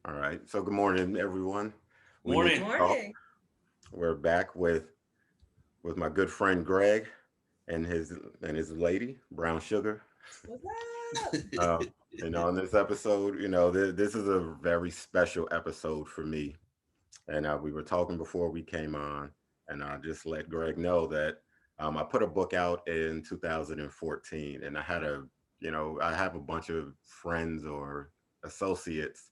All right. So good morning, everyone. We need Good to Morning. talk. morning. We're back with my good friend Greg and his lady, Brown Sugar. What's up? Uh, in this episode, this is a very special episode for me. And we were talking before we came on, and I just let Greg know that I put a book out in 2014, and I have a bunch of friends or associates.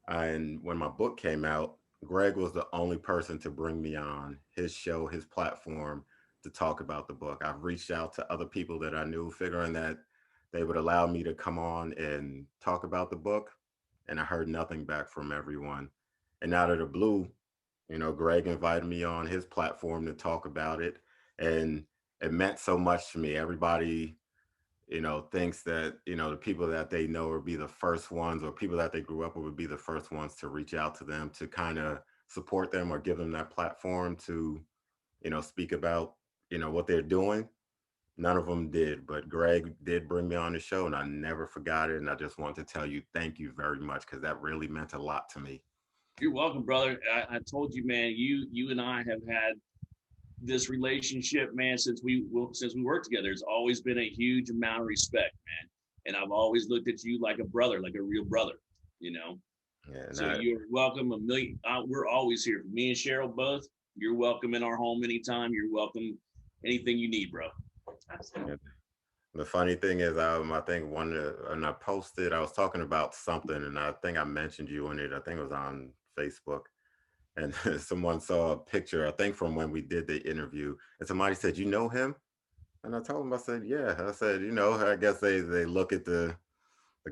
And when my book came out, Greg was the only person to bring me on his show, his platform to talk about the book. I've reached out to other people that I knew, figuring that they would allow me to come on and talk about the book. And I heard nothing back from everyone. And out of the blue, Greg invited me on his platform to talk about it. And it meant so much to me. Everybody thinks that, the people that they know would be the first ones, or people that they grew up with would be the first ones to reach out to them to kind of support them or give them that platform to, speak about, what they're doing. None of them did, but Greg did bring me on the show and I never forgot it. And I just want to tell you, thank you very much, because that really meant a lot to me. You're welcome, brother. I told you, man. You and I have had this relationship, man, since we worked together. There's always been a huge amount of respect, man. And I've always looked at you like a brother, like a real brother. You know. Yeah, and So you're welcome. A million. We're always here. Me and Cheryl both. You're welcome in our home anytime. You're welcome. Anything you need, bro. yeah. Absolutely. The funny thing is, I think when I posted, I was talking about something, and I think I mentioned you in it. I think it was on Facebook, and someone saw a picture, I think from when we did the interview, and somebody said, "You know him?" And I told him, I said, "Yeah." I said, I guess they look at the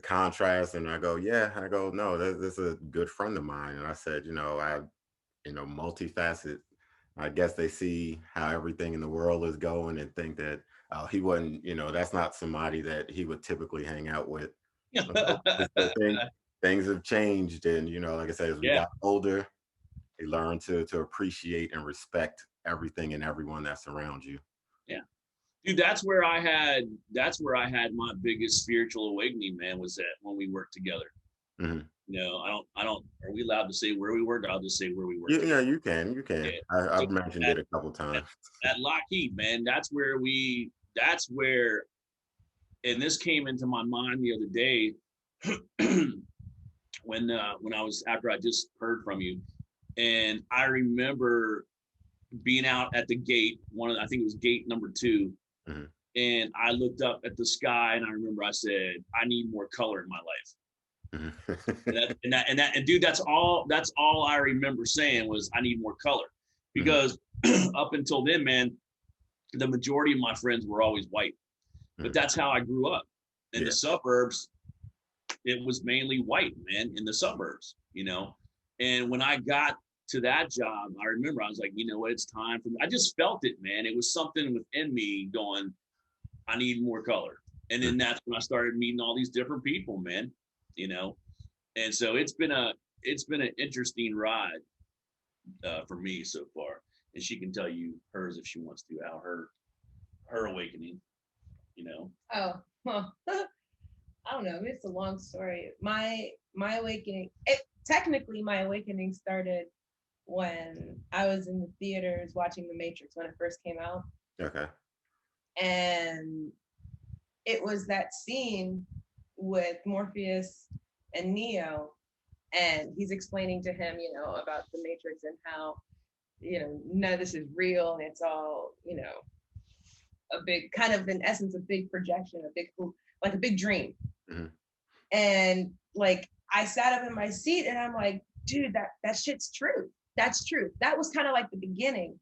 contrast, and I go, "Yeah." I go, "No, this is a good friend of mine." And I said, multifaceted. I guess they see how everything in the world is going and think that he wouldn't, that's not somebody that he would typically hang out with. So things have changed, and like I said, as we Yeah, got older, you learn to appreciate and respect everything and everyone that's around you. yeah. Dude, that's where I had my biggest spiritual awakening, man, was that when we worked together. Hmm. I don't are we allowed to say where we worked? I'll just say where we worked Yeah, together. you can. Yeah. So I've mentioned at, it a couple at, times. at Lockheed, man, that's where and this came into my mind the other day when I was after I just heard from you. And I remember being out at the gate, I think it was gate number 2, Hmm. and I looked up at the sky and I remember I said, I need more color in my life. Hmm. And dude, that's all I remember saying was I need more color. Hmm. Because up until then, man, the majority of my friends were always white. But that's how I grew up. In the Yeah. suburbs, it was mainly white, man, in the suburbs. And when I got to that job, I remember I was like, you know what, it's time for me. I just felt it, man. It was something within me going, I need more color. And then that's when I started meeting all these different people, man. You know, and so it's been an interesting ride for me so far. And she can tell you hers if she wants to, how her awakening. You know. Oh, well, I don't know. It's a long story. My awakening. Technically, my awakening started when I was in the theaters watching The Matrix when it first came out, Okay. and it was that scene with Morpheus and Neo, and he's explaining to him, about the Matrix and how, none of this is real and it's all, a big kind of in essence a big projection, like a big dream. Hmm. And like I sat up in my seat and I'm like, dude, that shit's true. That's true. That was kind of like the beginning.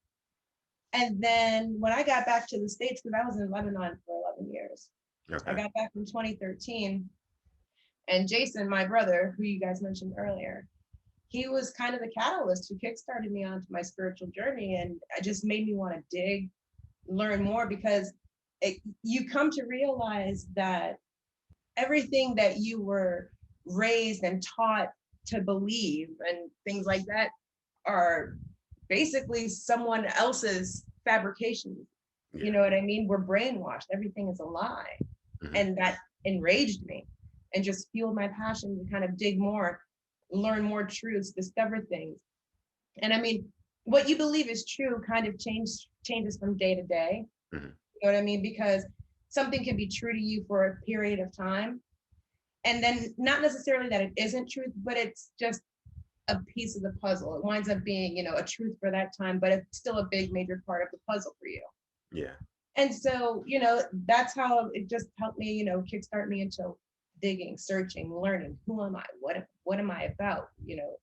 And then when I got back to the States, because I was in Lebanon for 11 years, I Okay. got back in 2013. And Jason, my brother, who you guys mentioned earlier, he was kind of the catalyst who kickstarted me onto my spiritual journey. And it just made me want to dig, learn more, because you come to realize that everything that you were raised and taught to believe and things like that are basically someone else's fabrications. You Yeah. know what I mean? We're brainwashed. Everything is a lie. Hmm. And that enraged me and just fueled my passion to kind of dig more. learn more truths, discover things. And I mean, what you believe is true kind of changes from day to day. Mm-hmm. You know what I mean? Because something can be true to you for a period of time, and then not necessarily that it isn't truth, but it's just a piece of the puzzle. It winds up being, you know, a truth for that time, but it's still a big major part of the puzzle for you. Yeah. And so, you know, that's how it just helped me, you know, kickstart me into digging, searching, learning. Who am I? What am I about? You know,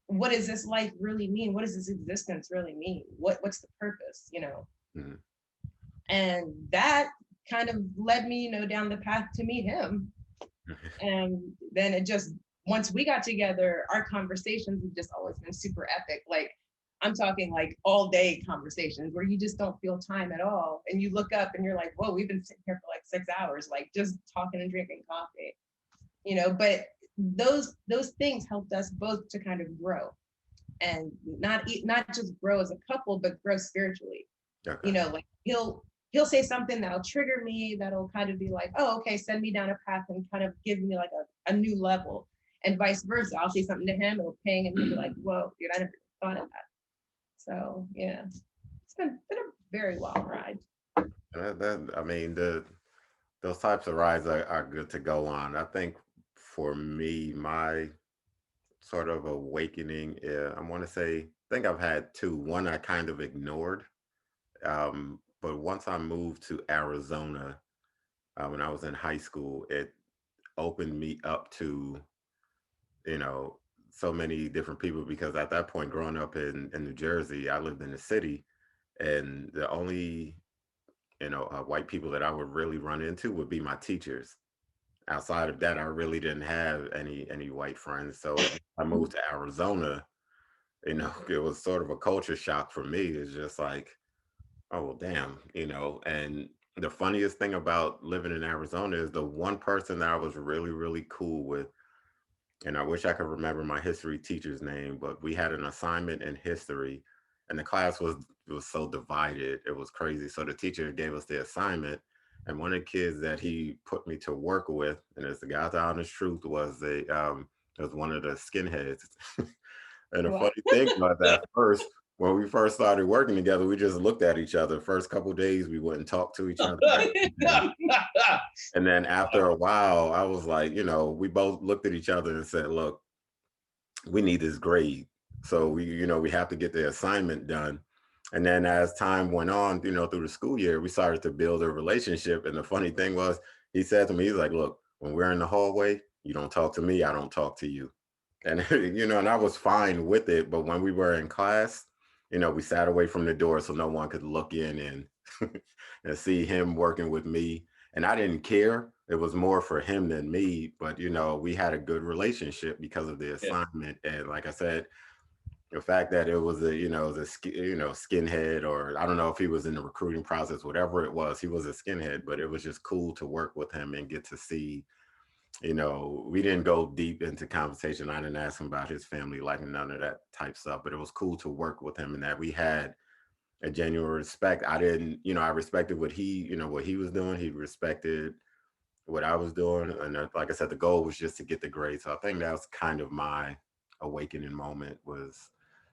what does this life really mean? What does this existence really mean? What's the purpose? You know, Mm-hmm. and that kind of led me, you know, down the path to meet him. And then it just, once we got together, our conversations have just always been super epic. Like, I'm talking like all day conversations where you just don't feel time at all. And you look up and you're like, whoa, we've been sitting here for like 6 hours, like just talking and drinking coffee, you know. But those things helped us both to kind of grow, and not just grow as a couple, but grow spiritually. Okay. You know, like he'll say something that'll trigger me, that'll kind of be like, oh, okay, send me down a path and kind of give me like a new level, and vice versa. I'll say something to him, it'll ping, and he'll be like, whoa, dude, I never thought of that. So yeah, it's been a very wild ride. I mean, those types of rides are good to go on. I think for me, my sort of awakening, I want to say, I think I've had two. One I kind of ignored, but once I moved to Arizona when I was in high school, it opened me up to, you know, so many different people, because at that point, growing up in New Jersey, I lived in the city, and the only, you know, white people that I would really run into would be my teachers. Outside of that, I really didn't have any white friends. So I moved to Arizona, you know, it was sort of a culture shock for me. It's just like, oh, well, damn, you know. And the funniest thing about living in Arizona is the one person that I was really, really cool with, and I wish I could remember my history teacher's name, but we had an assignment in history, and the class was so divided, it was crazy. So the teacher gave us the assignment, and one of the kids that he put me to work with, and it's the guy's honest truth, was one of the skinheads. And the Wow. funny thing was, at first, when we first started working together, we just looked at each other. First couple of days, we wouldn't talk to each other. And then after a while, I was like, you know, we both looked at each other and said, look, we need this grade. So we have to get the assignment done. And then as time went on, you know, through the school year, we started to build a relationship. And the funny thing was, he said to me, he's like, look, when we're in the hallway, you don't talk to me, I don't talk to you. And, you know, and I was fine with it. But when we were in class, you know, we sat away from the door so no one could look in and see him working with me. And I didn't care. It was more for him than me. But, you know, we had a good relationship because of the Yeah. assignment. And like I said, the fact that it was skinhead, or I don't know if he was in the recruiting process, whatever it was, he was a skinhead, but it was just cool to work with him and get to see, you know, we didn't go deep into conversation. I didn't ask him about his family, like none of that type stuff, but it was cool to work with him, and that we had a genuine respect. I didn't, you know, I respected what he was doing. He respected what I was doing. And like I said, the goal was just to get the grade. So I think that was kind of my awakening moment, was,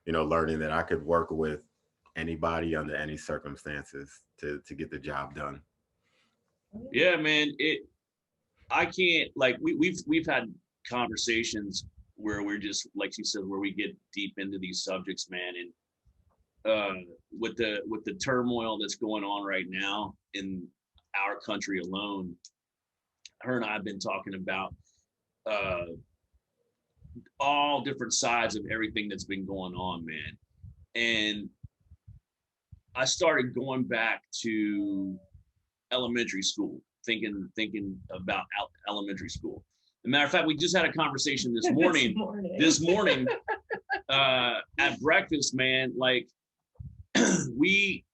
you know, learning that I could work with anybody under any circumstances to get the job done. Yeah, man. I can't, like, we've had conversations where we're just, like you said, where we get deep into these subjects, man. And with the turmoil that's going on right now in our country alone, her and I have been talking about all different sides of everything that's been going on, man. And I started going back to elementary school, thinking about elementary school. As a matter of fact, we just had a conversation this morning. This morning at breakfast, man. Like, we,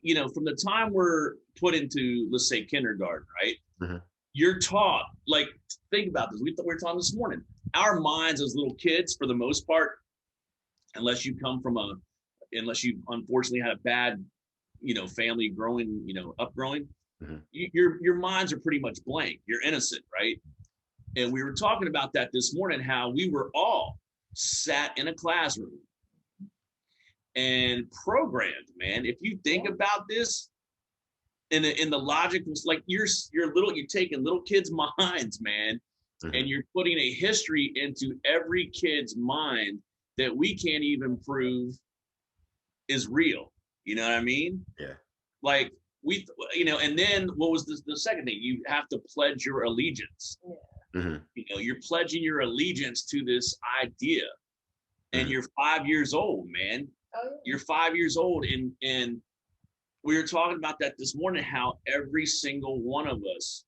you know, from the time we're put into, let's say, kindergarten, right? Mm-hmm. You're taught, like, think about this. We were talking this morning. Our minds as little kids, for the most part, unless you unfortunately had a bad, you know, family upbringing, Mm-hmm. your minds are pretty much blank. You're innocent, right? And we were talking about that this morning, how we were all sat in a classroom and programmed, man. If you think about this in the logic, it's like you're taking little kids' minds, man, and you're putting a history into every kid's mind that we can't even prove is real. You know what I mean? Yeah. Like and then what was the second thing? You have to pledge your allegiance. You're pledging your allegiance to this idea, and you're 5 years old, man. You're 5 years old, and we were talking about that this morning, how every single one of us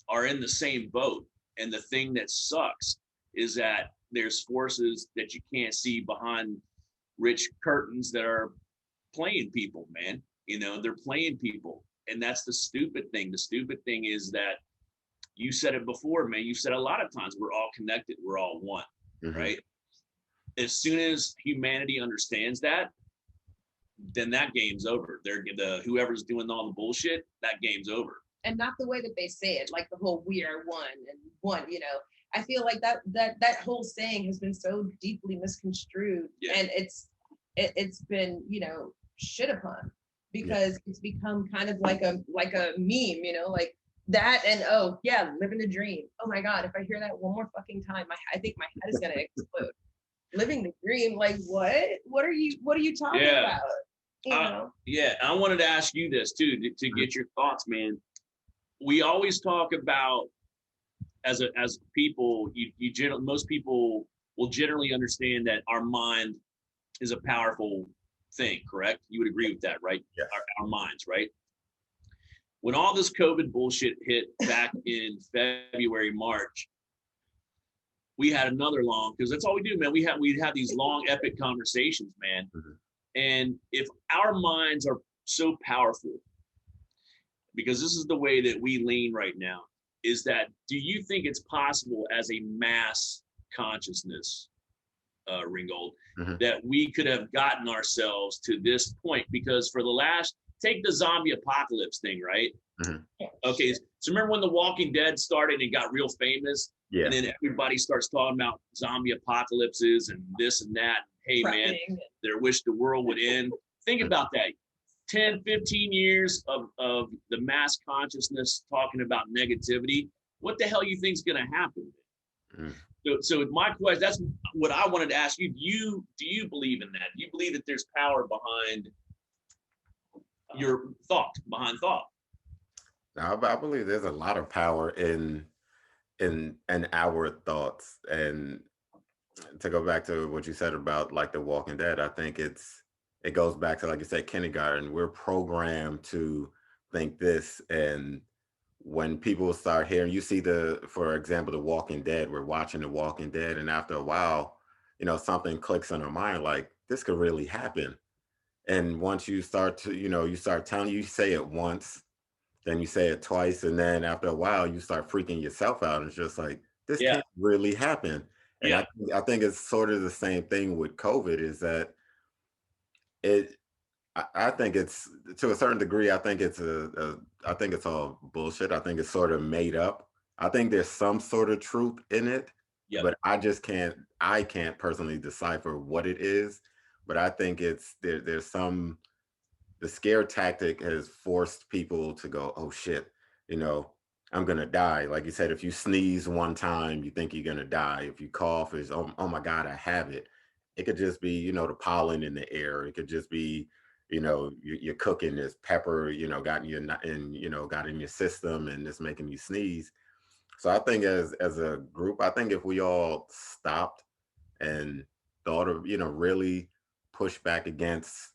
are in the same boat. And the thing that sucks is that there's forces that you can't see behind rich curtains that are playing people, man. They're playing people. And that's the stupid thing. The stupid thing is that you said it before, man. You said a lot of times, we're all connected. We're all one, right? As soon as humanity understands that, then that game's over. Whoever's doing all the bullshit, that game's over. And not the way that they say it, like the whole "we are one" and one. I feel like that whole saying has been so deeply misconstrued, and it's been shit upon, because it's become kind of like a meme, like that. And living the dream. Oh my God, if I hear that one more fucking time, I think my head is gonna explode. Living the dream, like what are you talking about? I wanted to ask you this too, to get your thoughts, man. We always talk about, as people, most people will generally understand that our mind is a powerful thing, correct? You would agree with that, right? Yes. Our minds, right? When all this COVID bullshit hit back in February, March, we had another long, because that's all we do, man. We'd have these long, epic conversations, man. And if our minds are so powerful, because this is the way that we lean right now, is that, do you think it's possible as a mass consciousness, Ringgold, that we could have gotten ourselves to this point? Because for the last, take the zombie apocalypse thing, right? Okay, so remember when The Walking Dead started and it got real famous? Yeah. And then everybody starts talking about zombie apocalypses and this and that. Hey, man, they wish the world would end. Think about that. 10, 15 years of the mass consciousness talking about negativity. What the hell you think's going to happen? So my question, that's what I wanted to ask you. Do you believe in that? Do you believe that there's power behind your thought, behind thought? Now, I believe there's a lot of power in our thoughts. And to go back to what you said about like The Walking Dead, I think it goes back to, like you said, kindergarten. We're programmed to think this, and when people start hearing, you see for example, The Walking Dead, we're watching The Walking Dead, and after a while, something clicks in our mind, like this could really happen. And once you start to, you start telling, you say it once, then you say it twice, and then after a while, you start freaking yourself out. It's just like, this can't really happen. And I think it's sort of the same thing with COVID, is that I think it's, to a certain degree, I think it's I think it's all bullshit. I think it's sort of made up. I think there's some sort of truth in it, but I can't personally decipher what it is. But I think there's some, the scare tactic has forced people to go, oh shit, I'm gonna die. Like you said, if you sneeze one time, you think you're gonna die. If you cough, it's oh my God, I have it. It could just be, the pollen in the air. It could just be, you're cooking this pepper, got in your system and it's making you sneeze. So I think as a group, I think if we all stopped and thought of, really push back against,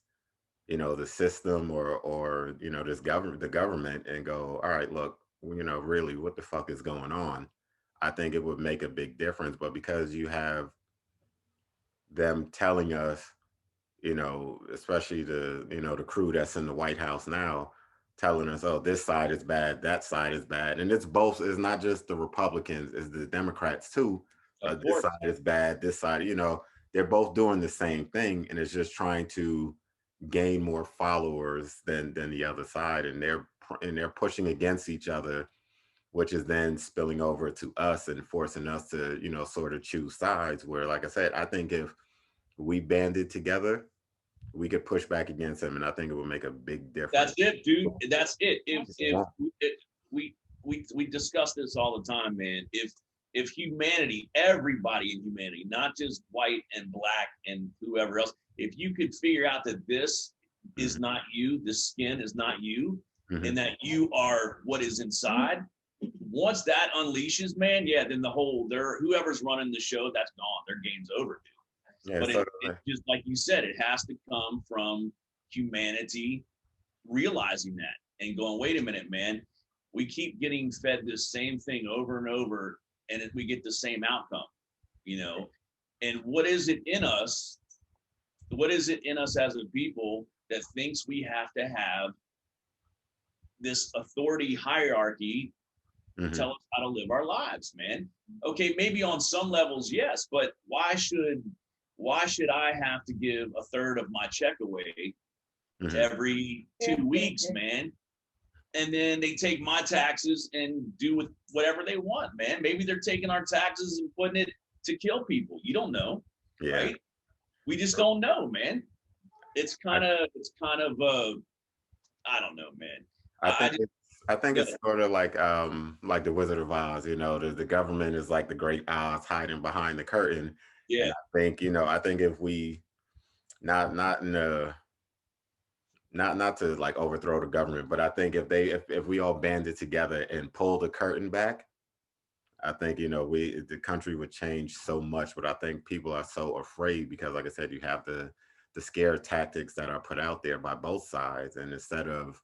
the system or the government, and go, all right, look, really, what the fuck is going on? I think it would make a big difference. But because you have them telling us, especially the crew that's in the White House now, telling us, oh, this side is bad, that side is bad. And it's not just the Republicans, it's the Democrats too. This side is bad, this side, they're both doing the same thing, and it's just trying to gain more followers than the other side. And they're pushing against each other which is then spilling over to us and forcing us to, sort of choose sides. Where, like I said, I think if we banded together, we could push back against him, and I think it would make a big That's difference. it, dude. That's it. If Yeah. we discuss this all the time, man. If humanity, everybody in humanity, not just white and black and whoever else, if you could figure out that this is not you, the skin is not you, and that you are what is inside, once that unleashes, man, yeah, then whoever's running the show, that's gone. Their game's over, dude. Yeah, But so it just like you said, it has to come from humanity realizing that and going, wait a minute, man, we keep getting fed this same thing over and over, and we get the same outcome, And what is it in us? What is it in us as a people that thinks we have to have this authority hierarchy tell us how to live our lives, man? Okay, maybe on some levels, yes, but why should I have to give a third of my check away every 2 weeks, man? And then they take my taxes and do with whatever they want, man. Maybe they're taking our taxes and putting it to kill people. You don't know, right? We just don't know, man. It's kind of I don't know, man. I think it's sort of like the Wizard of Oz, the government is like the great Oz hiding behind the curtain. Yeah. And I think if we not in a not to like overthrow the government, but I think if we all banded together and pull the curtain back, I think the country would change so much. But I think people are so afraid because, like I said, you have the scare tactics that are put out there by both sides, and instead of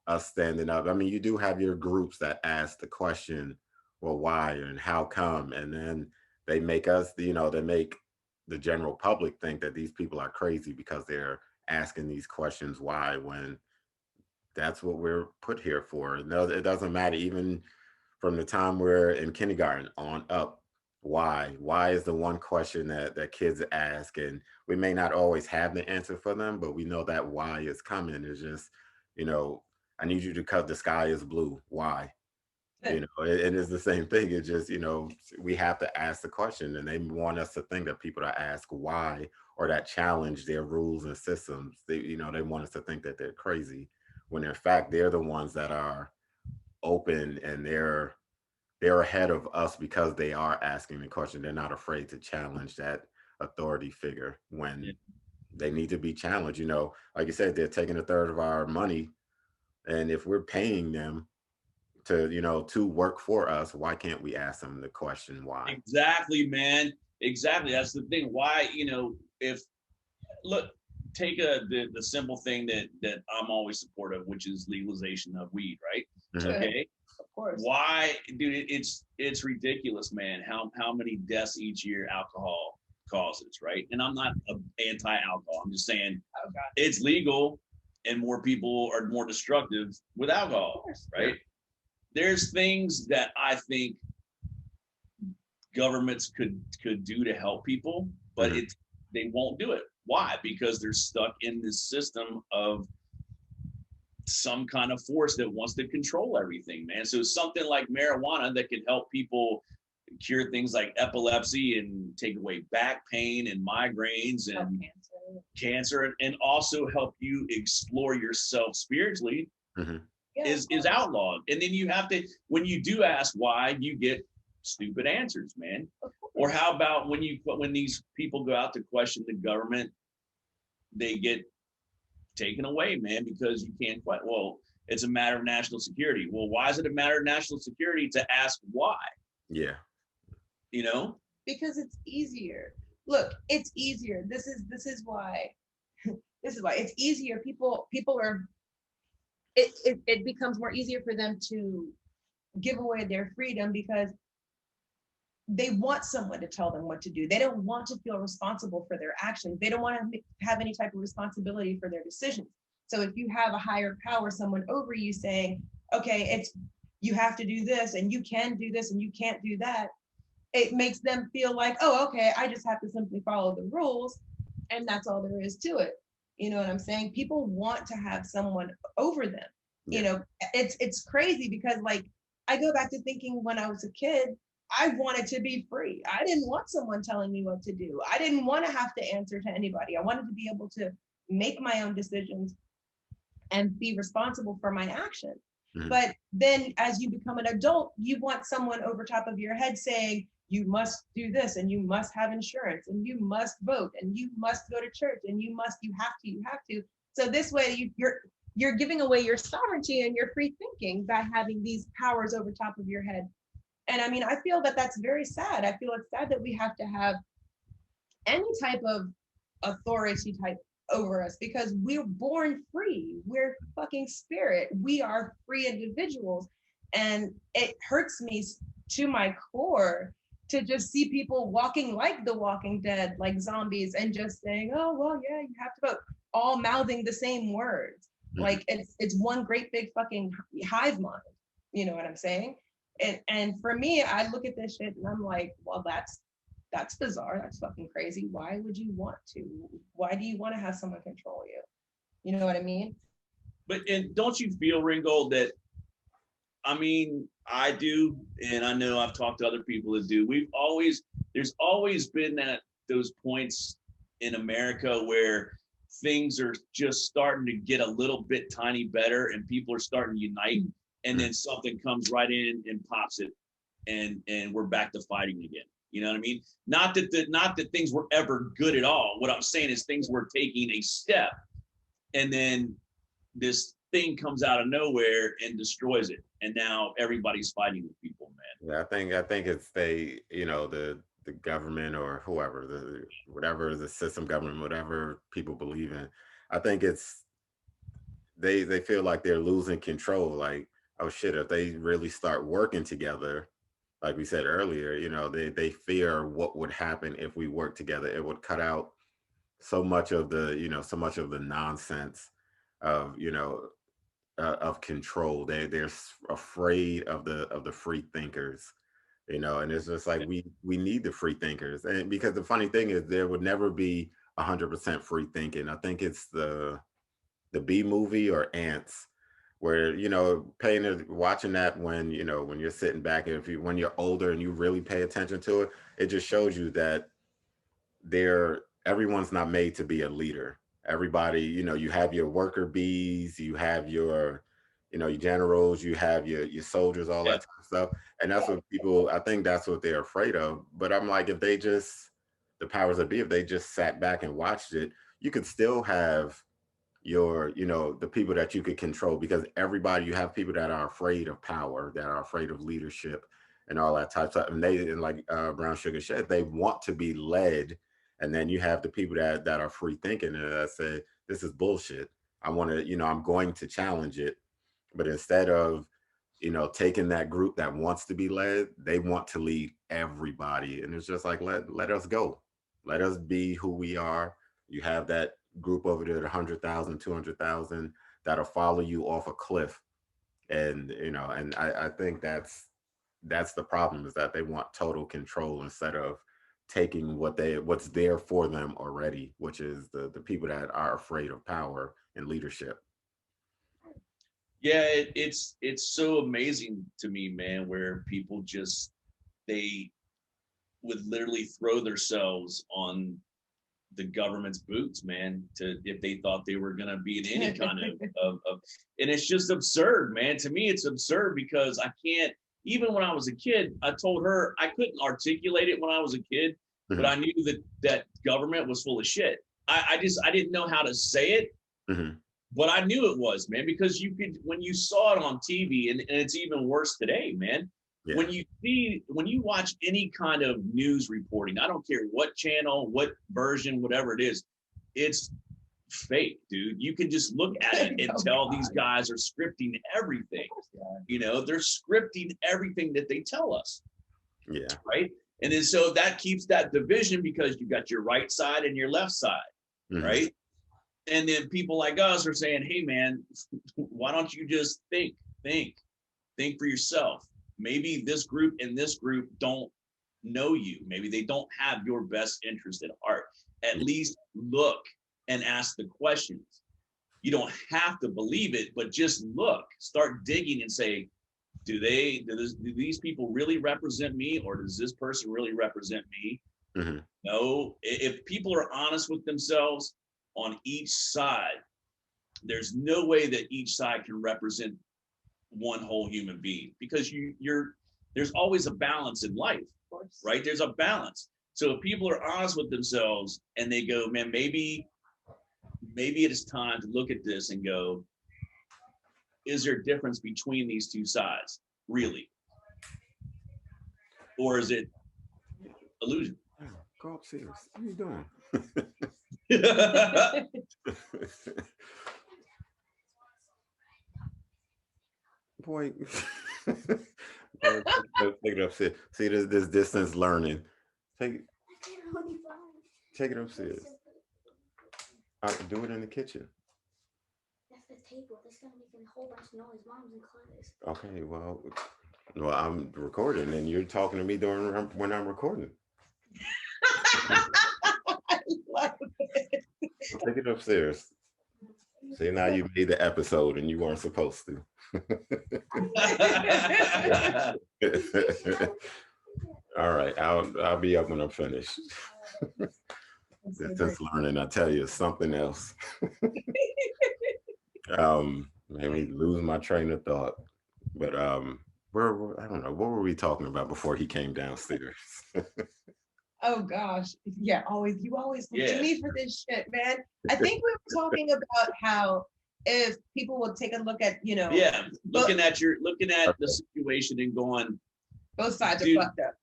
us standing up, I mean, you do have your groups that ask the question, well, why and how come, and then they make they make the general public think that these people are crazy because they're asking these questions why, when that's what we're put here for. No, it doesn't matter. Even from the time we're in kindergarten on up, why is the one question that kids ask, and we may not always have the answer for them, but we know that why is coming. Is just, I need you to cut, the sky is blue, why? And it's the same thing. It's just, we have to ask the question, and they want us to think that people that ask why or that challenge their rules and systems, they want us to think that they're crazy, when in fact they're the ones that are open, and they're ahead of us because they are asking the question. They're not afraid to challenge that authority figure when they need to be challenged. Like you said, they're taking a third of our money, and if we're paying them to work for us, why can't we ask them the question why? Exactly, man. Exactly. That's the thing. Why, if look, take the simple thing that I'm always supportive, which is legalization of weed, right? Okay. Of course. Why, dude? It's ridiculous, man. How many deaths each year alcohol causes, right? And I'm not anti-alcohol. I'm just saying it's legal, and more people are more destructive with alcohol, right? There's things that I think governments could do to help people, but they won't do it. Why? Because they're stuck in this system of some kind of force that wants to control everything, man. So something like marijuana that can help people cure things like epilepsy and take away back pain and migraines and cancer, and also help you explore yourself spiritually is outlawed. And then you have to, when you do ask why, you get stupid answers, man. Or how about when these people go out to question the government, they get taken away, man, because you can't quite, well, it's a matter of national security. Well, why is it a matter of national security to ask why? Yeah. Because it's easier. Look, it's easier. This is why. This is why it's easier. People are. It becomes more easier for them to give away their freedom because they want someone to tell them what to do. They don't want to feel responsible for their actions. They don't want to have any type of responsibility for their decisions. So if you have a higher power, someone over you saying, okay, you have to do this and you can do this and you can't do that, it makes them feel like, oh, okay, I just have to simply follow the rules and that's all there is to it. You know what I'm saying? People want to have someone over them. It's crazy because like I go back to thinking when I was a kid, I wanted to be free. I didn't want someone telling me what to do. I didn't want to have to answer to anybody. I wanted to be able to make my own decisions and be responsible for my actions. Mhm. But then as you become an adult, you want someone over top of your head saying, you must do this, and you must have insurance, and you must vote, and you must go to church, and you have to. So this way you're giving away your sovereignty and your free thinking by having these powers over top of your head. And I mean, I feel that that's very sad. I feel it's sad that we have to have any type of authority type over us because we're born free. We're fucking spirit. We are free individuals. And it hurts me to my core to just see people walking like the Walking Dead, like zombies, and just saying, oh, well, yeah, you have to vote, all mouthing the same words. Like it's one great big fucking hive mind. You know what I'm saying? And for me, I look at this shit and I'm like, well, that's bizarre. That's fucking crazy. Why would you want to? Why do you want to have someone control you? You know what I mean? But and don't you feel, Ringgold, that I mean, I do, and I know I've talked to other people that do. There's always been those points in America where things are just starting to get a little bit tiny better and people are starting to unite, and then something comes right in and pops it, and we're back to fighting again. You know what I mean? Not that things were ever good at all. What I'm saying is things were taking a step, and then this thing comes out of nowhere and destroys it, and now everybody's fighting with people, man. Yeah, I think it's the government or whoever, whatever the system government, whatever people believe in. I think it's they feel like they're losing control. Like, oh shit, if they really start working together, like we said earlier, they fear what would happen if we work together. It would cut out so much of the nonsense of of control. They're afraid of the free thinkers, and it's just like we need the free thinkers. And because the funny thing is there would never be 100% free thinking. I think it's the B movie or Ants, where watching that when you're sitting back, and when you're older and you really pay attention to it, it just shows you that everyone's not made to be a leader. Everybody, you have your worker bees, you have your generals, you have your soldiers, all Yeah, that type of stuff. And that's what people, I think that's what they're afraid of. But I'm like, if they just, the powers that be, if they just sat back and watched it, you could still have the people that you could control, because you have people that are afraid of power, that are afraid of leadership and all that type of stuff. And like Brown Sugar said, they want to be led. And then you have the people that are free thinking and that say, this is bullshit. I want to, I'm going to challenge it. But instead of, taking that group that wants to be led, they want to lead everybody. And it's just like, let us go. Let us be who we are. You have that group over there, 100,000, 200,000, that'll follow you off a cliff. And, and I think that's the problem, is that they want total control instead of taking what's there for them already, which is the people that are afraid of power and leadership. yeah, it's so amazing to me, man, where people just they would literally throw themselves on the government's boots, man, to if they thought they were gonna be in any kind of and it's just absurd, man. To me, it's absurd because I can't, even when I was a kid, I told her I couldn't articulate it when I was a kid, but Mhm. I knew that government was full of shit. I didn't know how to say it, Mhm. but I knew it was, man, because you could, when you saw it on TV, and it's even worse today, man. Yeah. When you watch any kind of news reporting, I don't care what channel, what version, whatever it is, it's fake, dude. You can just look at it and tell these guys are scripting everything. They're scripting everything that they tell us. Yeah. Right. And then so that keeps that division because you got your right side and your left side. Mhm. Right. And then people like us are saying, hey, man, why don't you just think for yourself? Maybe this group and this group don't know you. Maybe they don't have your best interest at heart. At least look and ask the questions. You don't have to believe it, but just look, start digging and say, do these people really represent me, or does this person really represent me? Mm-hmm. No. If people are honest with themselves on each side, there's no way that each side can represent one whole human being, because there's always a balance in life, right? There's a balance. So if people are honest with themselves and they go, man, maybe it is time to look at this and go, is there a difference between these two sides, really? Or is it illusion? Go upstairs. What are you doing? Boy, boy, take it upstairs. See, this distance learning. Take it upstairs. Do it in the kitchen. That's the table. That's gonna make a whole bunch of noise. Mom's in class. Okay, well, I'm recording, and you're talking to me when I'm recording. I love it. Take it upstairs. See, now you made the episode, and you weren't supposed to. All right, I'll be up when I'm finished. Distance learning, I tell you, something else. Made me lose my train of thought. But I don't know, what were we talking about before he came downstairs? Oh gosh, yeah, you always look to Yeah. me for this shit, man. I think we were talking about how if people will take a look at, Yeah, looking at the situation and going, both sides are Dude, fucked up.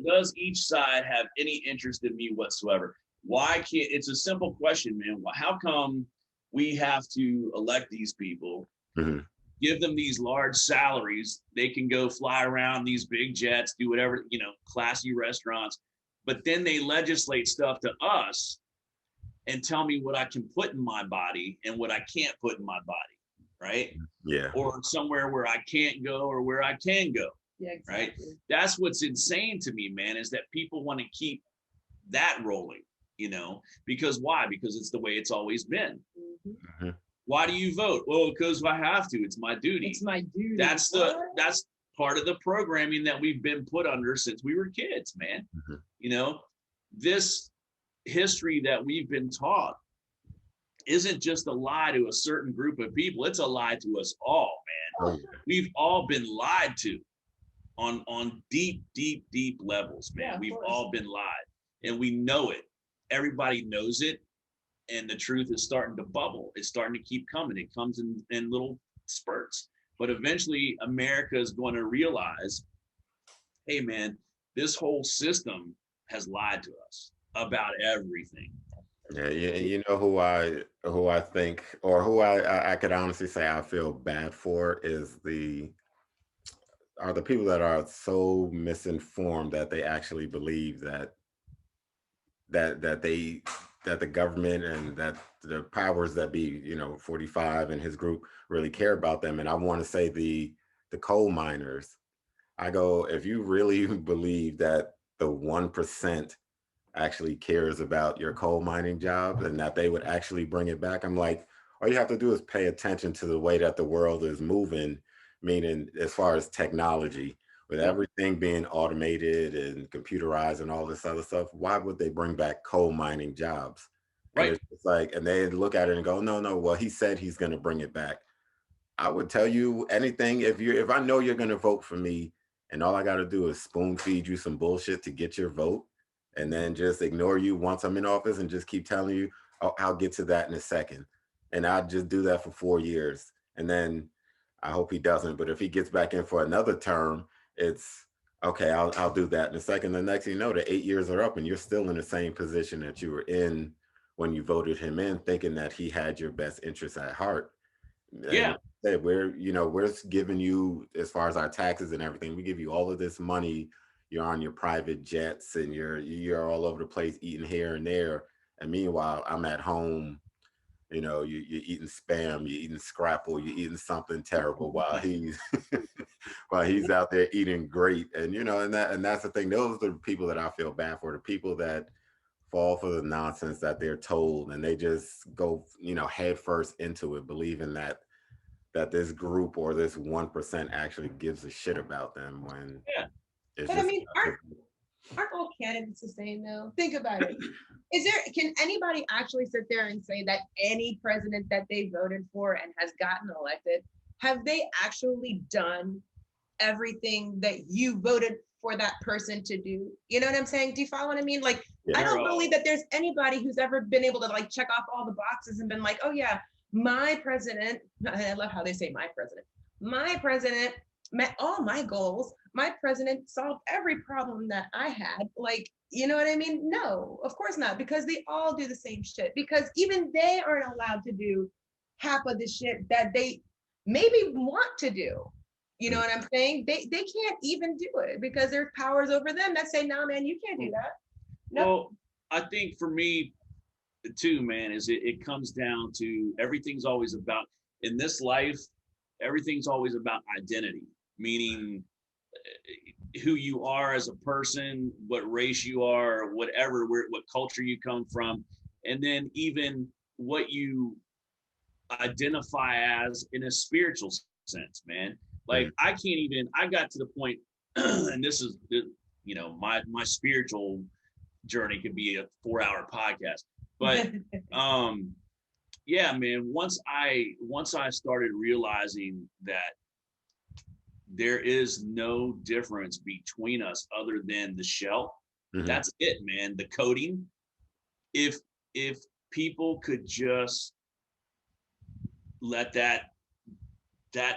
does each side have any interest in me whatsoever? Why can't, it's a simple question, man. How come we have to elect these people, Mm-hmm. give them these large salaries, they can go fly around these big jets, do whatever, classy restaurants, but then they legislate stuff to us and tell me what I can put in my body and what I can't put in my body, right? Yeah. Or somewhere where I can't go or where I can go. Yeah, exactly. Right. That's what's insane to me, man, is that people want to keep that rolling, because why? Because it's the way it's always been. Mm-hmm. Why do you vote? Well, because I have to. It's my duty. It's my duty. That's part of the programming that we've been put under since we were kids, man. Mm-hmm. This history that we've been taught isn't just a lie to a certain group of people. It's a lie to us all, man. Oh, yeah. We've all been lied to on deep, deep, deep levels, man. Yeah, We've all been lied, and we know it. Everybody knows it, and the truth is starting to bubble. It's starting to keep coming. It comes in little spurts, but eventually America is going to realize, hey, man, this whole system has lied to us about everything. Yeah, you know who I think, or who I could honestly say I feel bad for are the people that are so misinformed that they actually believe that the government and that the powers that be, 45 and his group really care about them. And I want to say the coal miners. I go, if you really believe that the 1% actually cares about your coal mining job and that they would actually bring it back, I'm like, all you have to do is pay attention to the way that the world is moving, meaning as far as technology, with everything being automated and computerized and all this other stuff. Why would they bring back coal mining jobs? Right. And it's like, and they look at it and go, no, well, he said he's going to bring it back. I would tell you anything if I know you're going to vote for me, and all I got to do is spoon feed you some bullshit to get your vote, and then just ignore you once I'm in office and just keep telling you, oh, I'll get to that in a second. And I'll just do that for 4 years. And then I hope he doesn't. But if he gets back in for another term, it's okay, I'll do that in a second. The next thing you know, the 8 years are up and you're still in the same position that you were in when you voted him in, thinking that he had your best interests at heart. Yeah. And we're giving you, as far as our taxes and everything, we give you all of this money. You're on your private jets and you're all over the place eating here and there. And meanwhile, I'm at home, you're eating spam, you're eating scrapple, you're eating something terrible while he's out there eating great. And and that's the thing. Those are the people that I feel bad for, the people that fall for the nonsense that they're told and they just go, head first into it, believing that that this group or this 1% actually gives a shit about them when Yeah. it's But I just mean, aren't all candidates the same though? Think about it. Can anybody actually sit there and say that any president that they voted for and has gotten elected, have they actually done everything that you voted for that person to do? You know what I'm saying? Do you follow what I mean? Like, Yeah. I don't believe that there's anybody who's ever been able to like check off all the boxes and been like, oh yeah, my president, I love how they say my president met all my goals. My president solved every problem that I had. Like, you know what I mean? No, of course not, because they all do the same shit. Because even they aren't allowed to do half of the shit that they maybe want to do. You know what I'm saying? They can't even do it because there's powers over them that say, "No, man, you can't do that." No. Well, I think for me too, man, is it comes down to everything's always about in this life. Everything's always about identity, meaning who you are as a person, what race you are, whatever, what culture you come from, and then even what you identify as in a spiritual sense, man. Like I can't even. I got to the point, and this is, you know, my spiritual journey could be a 4-hour podcast, but yeah, man. Once I started realizing that there is no difference between us other than the shell. That's it, man. The coating. If people could just let that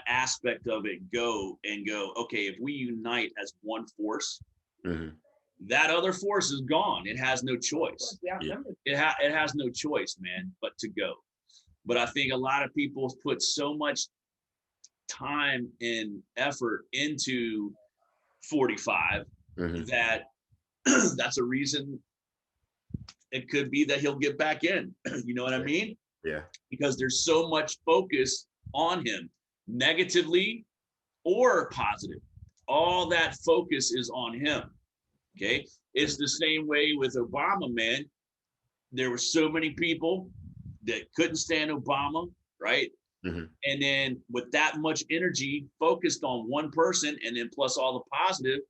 aspect of it go and go, okay, if we unite as one force, that other force is gone. It has no choice. It has no choice, man, but to go. But I think a lot of people put so much time and effort into 45 that that's a reason it could be that he'll get back in. You know what I mean? Yeah. Because there's so much focus on him, negatively or positive. All that focus is on him. Okay. It's the same way with Obama, man. There were so many people that couldn't stand Obama, right? And then with that much energy focused on one person, and then plus all the positive,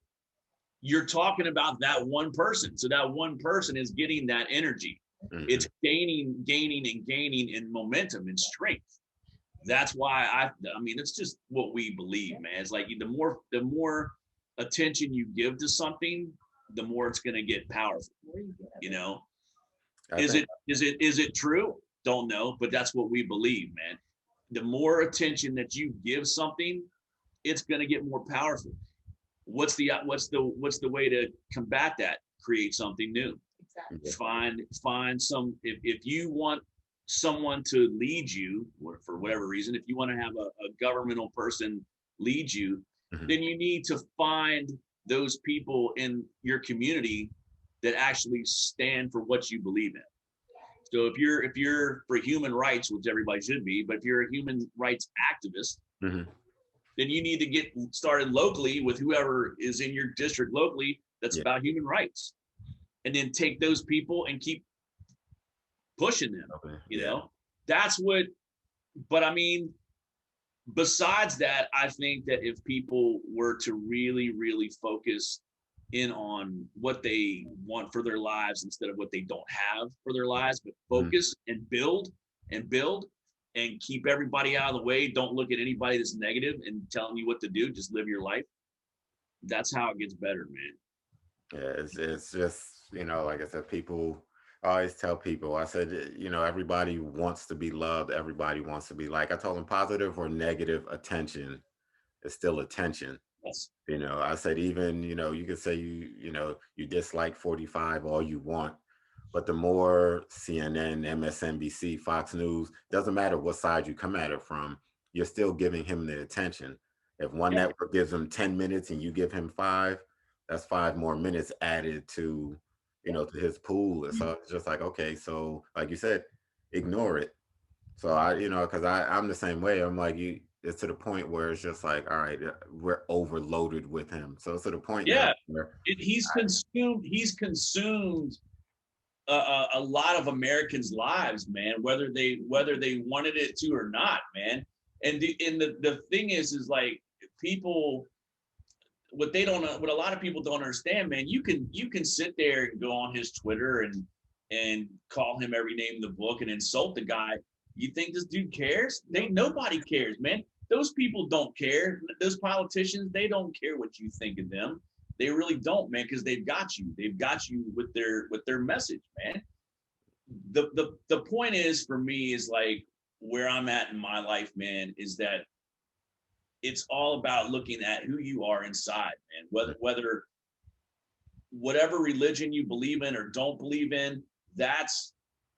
you're talking about that one person. So that one person is getting that energy. It's gaining in momentum and strength. That's why I mean, it's just what we believe, man. It's like the more attention you give to something, the more it's going to get powerful. You know, is it true? Don't know, but that's what we believe, man. The more attention that you give something, it's going to get more powerful. What's the way to combat that? Create something new. Exactly. Find some, if you want someone to lead you, or for whatever reason, if you want to have a governmental person lead you, then you need to find those people in your community that actually stand for what you believe in. So if you're for human rights, which everybody should be, but if you're a human rights activist, then you need to get started locally with whoever is in your district locally that's about human rights, and then take those people and keep pushing them. You know, that's what. But I mean, besides that, I think that if people were to really, really focus in on what they want for their lives instead of what they don't have for their lives, but focus and build and keep everybody out of the way. Don't look at anybody that's negative and telling you what to do. Just live your life. That's how it gets better, man. Yeah, it's just, you know, like I said, I always tell people, I said, you know, everybody wants to be loved. Everybody wants to be like, I told them positive or negative attention is still attention. Yes. You know, I said, even, you know, you could say you dislike 45 all you want, but the more CNN, MSNBC, Fox News, doesn't matter what side you come at it from, you're still giving him the attention. If one network gives him 10 minutes and you give him 5, that's 5 more minutes added to, you know, to his pool. And so it's just like, okay, so like you said, ignore it. So because I'm the same way. I'm like, it's to the point where it's just like, all right, we're overloaded with him. So it's to the point now where he's consumed a lot of Americans' lives, man, whether they wanted it to or not, man. And the thing is like people, what a lot of people don't understand, man, you can sit there and go on his Twitter and call him every name in the book and insult the guy. You think this dude cares? Nobody cares, man. Those people don't care. Those politicians, they don't care what you think of them. They really don't, man, because they've got you. They've got you with their message, man. The point is, for me, is like where I'm at in my life, man, is that it's all about looking at who you are inside, man. Whether whatever religion you believe in or don't believe in, that's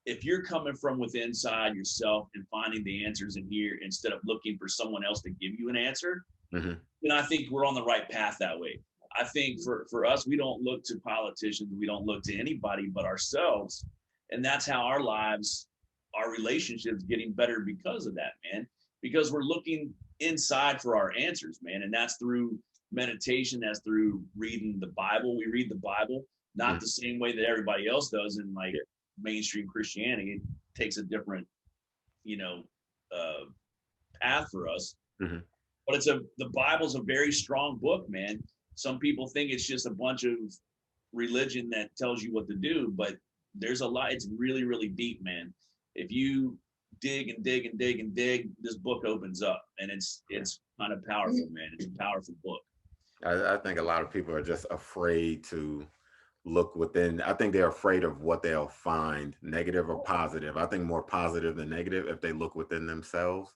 if you're coming from within inside yourself and finding the answers in here instead of looking for someone else to give you an answer, Mm-hmm. then I think we're on the right path that way. I think for us, we don't look to politicians, we don't look to anybody but ourselves. And that's how our lives, our relationships getting better because of that, man. Because we're looking inside for our answers, man. And that's through meditation, that's through reading the Bible. We read the Bible, not the same way that everybody else does in like mainstream Christianity. It takes a different, path for us. Mm-hmm. But the Bible's a very strong book, man. Some people think it's just a bunch of religion that tells you what to do, but there's a lot. It's really, really deep, man. If you dig and dig and dig and dig, this book opens up, and it's kind of powerful, man. It's a powerful book. I think a lot of people are just afraid to look within. I think they're afraid of what they'll find, negative or positive. I think more positive than negative if they look within themselves.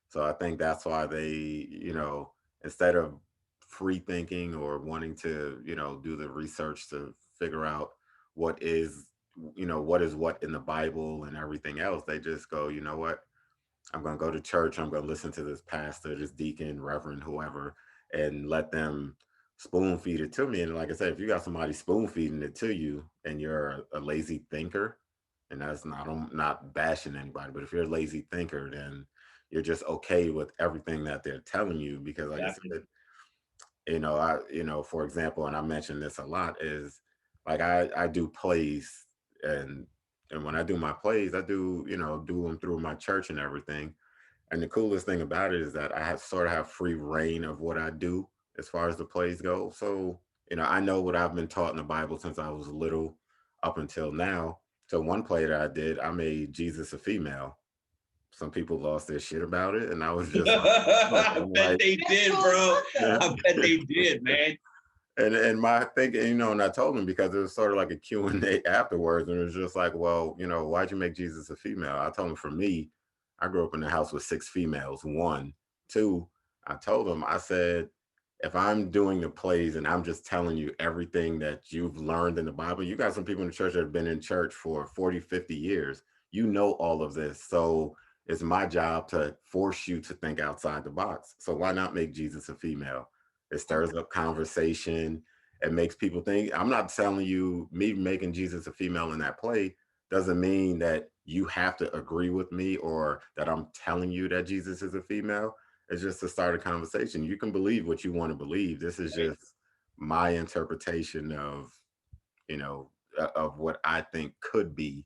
So I think that's why they, instead of free thinking or wanting to, do the research to figure out what is, what is what in the Bible and everything else, they just go, you know what? I'm going to go to church. I'm going to listen to this pastor, this deacon, reverend, whoever, and let them spoon feed it to me. And like I said, if you got somebody spoon feeding it to you and you're a lazy thinker, and that's not, I'm not bashing anybody, but if you're a lazy thinker, then you're just okay with everything that they're telling you. Because like I said, for example, and I mention this a lot, is like I do plays, and when I do my plays, I do, do them through my church and everything. And the coolest thing about it is that I have sort of have free reign of what I do as far as the plays go. So, I know what I've been taught in the Bible since I was little up until now. So one play that I did, I made Jesus a female. Some people lost their shit about it, and I was just like, I bet like, they did, bro. yeah. I bet they did, man. And my thinking, and I told him because it was sort of like a Q&A afterwards, and it was just like, well, why'd you make Jesus a female? I told him, for me, I grew up in a house with 6 females. 1, 2, I told him, I said, if I'm doing the plays and I'm just telling you everything that you've learned in the Bible, you got some people in the church that have been in church for 40, 50 years. You know all of this. So it's my job to force you to think outside the box. So why not make Jesus a female? It stirs up conversation. It makes people think. I'm not telling you, me making Jesus a female in that play doesn't mean that you have to agree with me or that I'm telling you that Jesus is a female. It's just to start a conversation. You can believe what you want to believe. This is just my interpretation of, of what I think could be.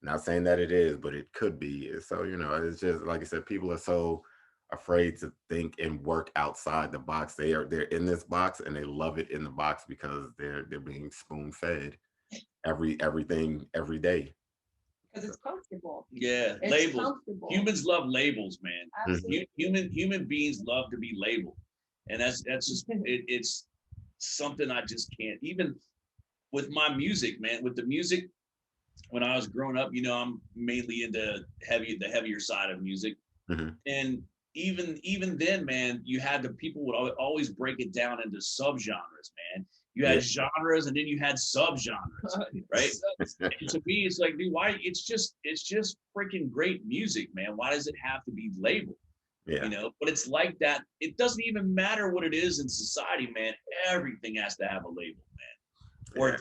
Not saying that it is, but it could be. So, it's just like I said, people are so afraid to think and work outside the box. They're in this box and they love it in the box because they're being spoon fed everything every day. Because it's comfortable. Yeah, It's labels. comfortable. Humans love labels, man. Absolutely. Human beings love to be labeled, and that's just it's something I just can't. Even with my music, man. With the music, when I was growing up, I'm mainly into the heavier side of music, and even then, man, you had the people would always break it down into subgenres, man. You had genres and then you had subgenres, right? And to me, it's like, dude, why? It's just freaking great music, man. Why does it have to be labeled? Yeah. But it's like that. It doesn't even matter what it is in society, man. Everything has to have a label, man.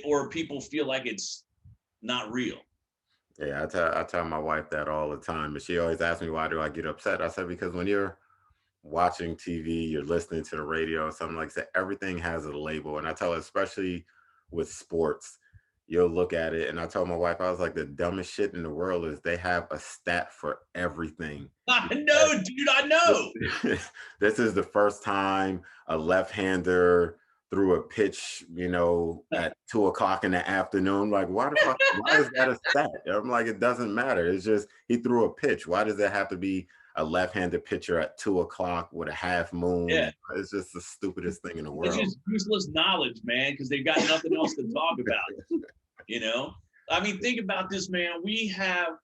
Or people feel like it's not real. Yeah, I tell my wife that all the time, but she always asks me, why do I get upset? I said, because when you're watching TV, you're listening to the radio or something like that, everything has a label. And I tell her, especially with sports, you'll look at it, and I told my wife, I was like, the dumbest shit in the world is they have a stat for everything. I know, dude. I know. This is the first time a left-hander threw a pitch, at 2 o'clock in the afternoon. Like, why is that a stat? I'm like, it doesn't matter. It's just he threw a pitch. Why does it have to be a left-handed pitcher at 2 o'clock with a half moon? Yeah. It's just the stupidest thing in the It's world. just useless knowledge, man, because they've got nothing else to talk about. I mean, think about this, man. We have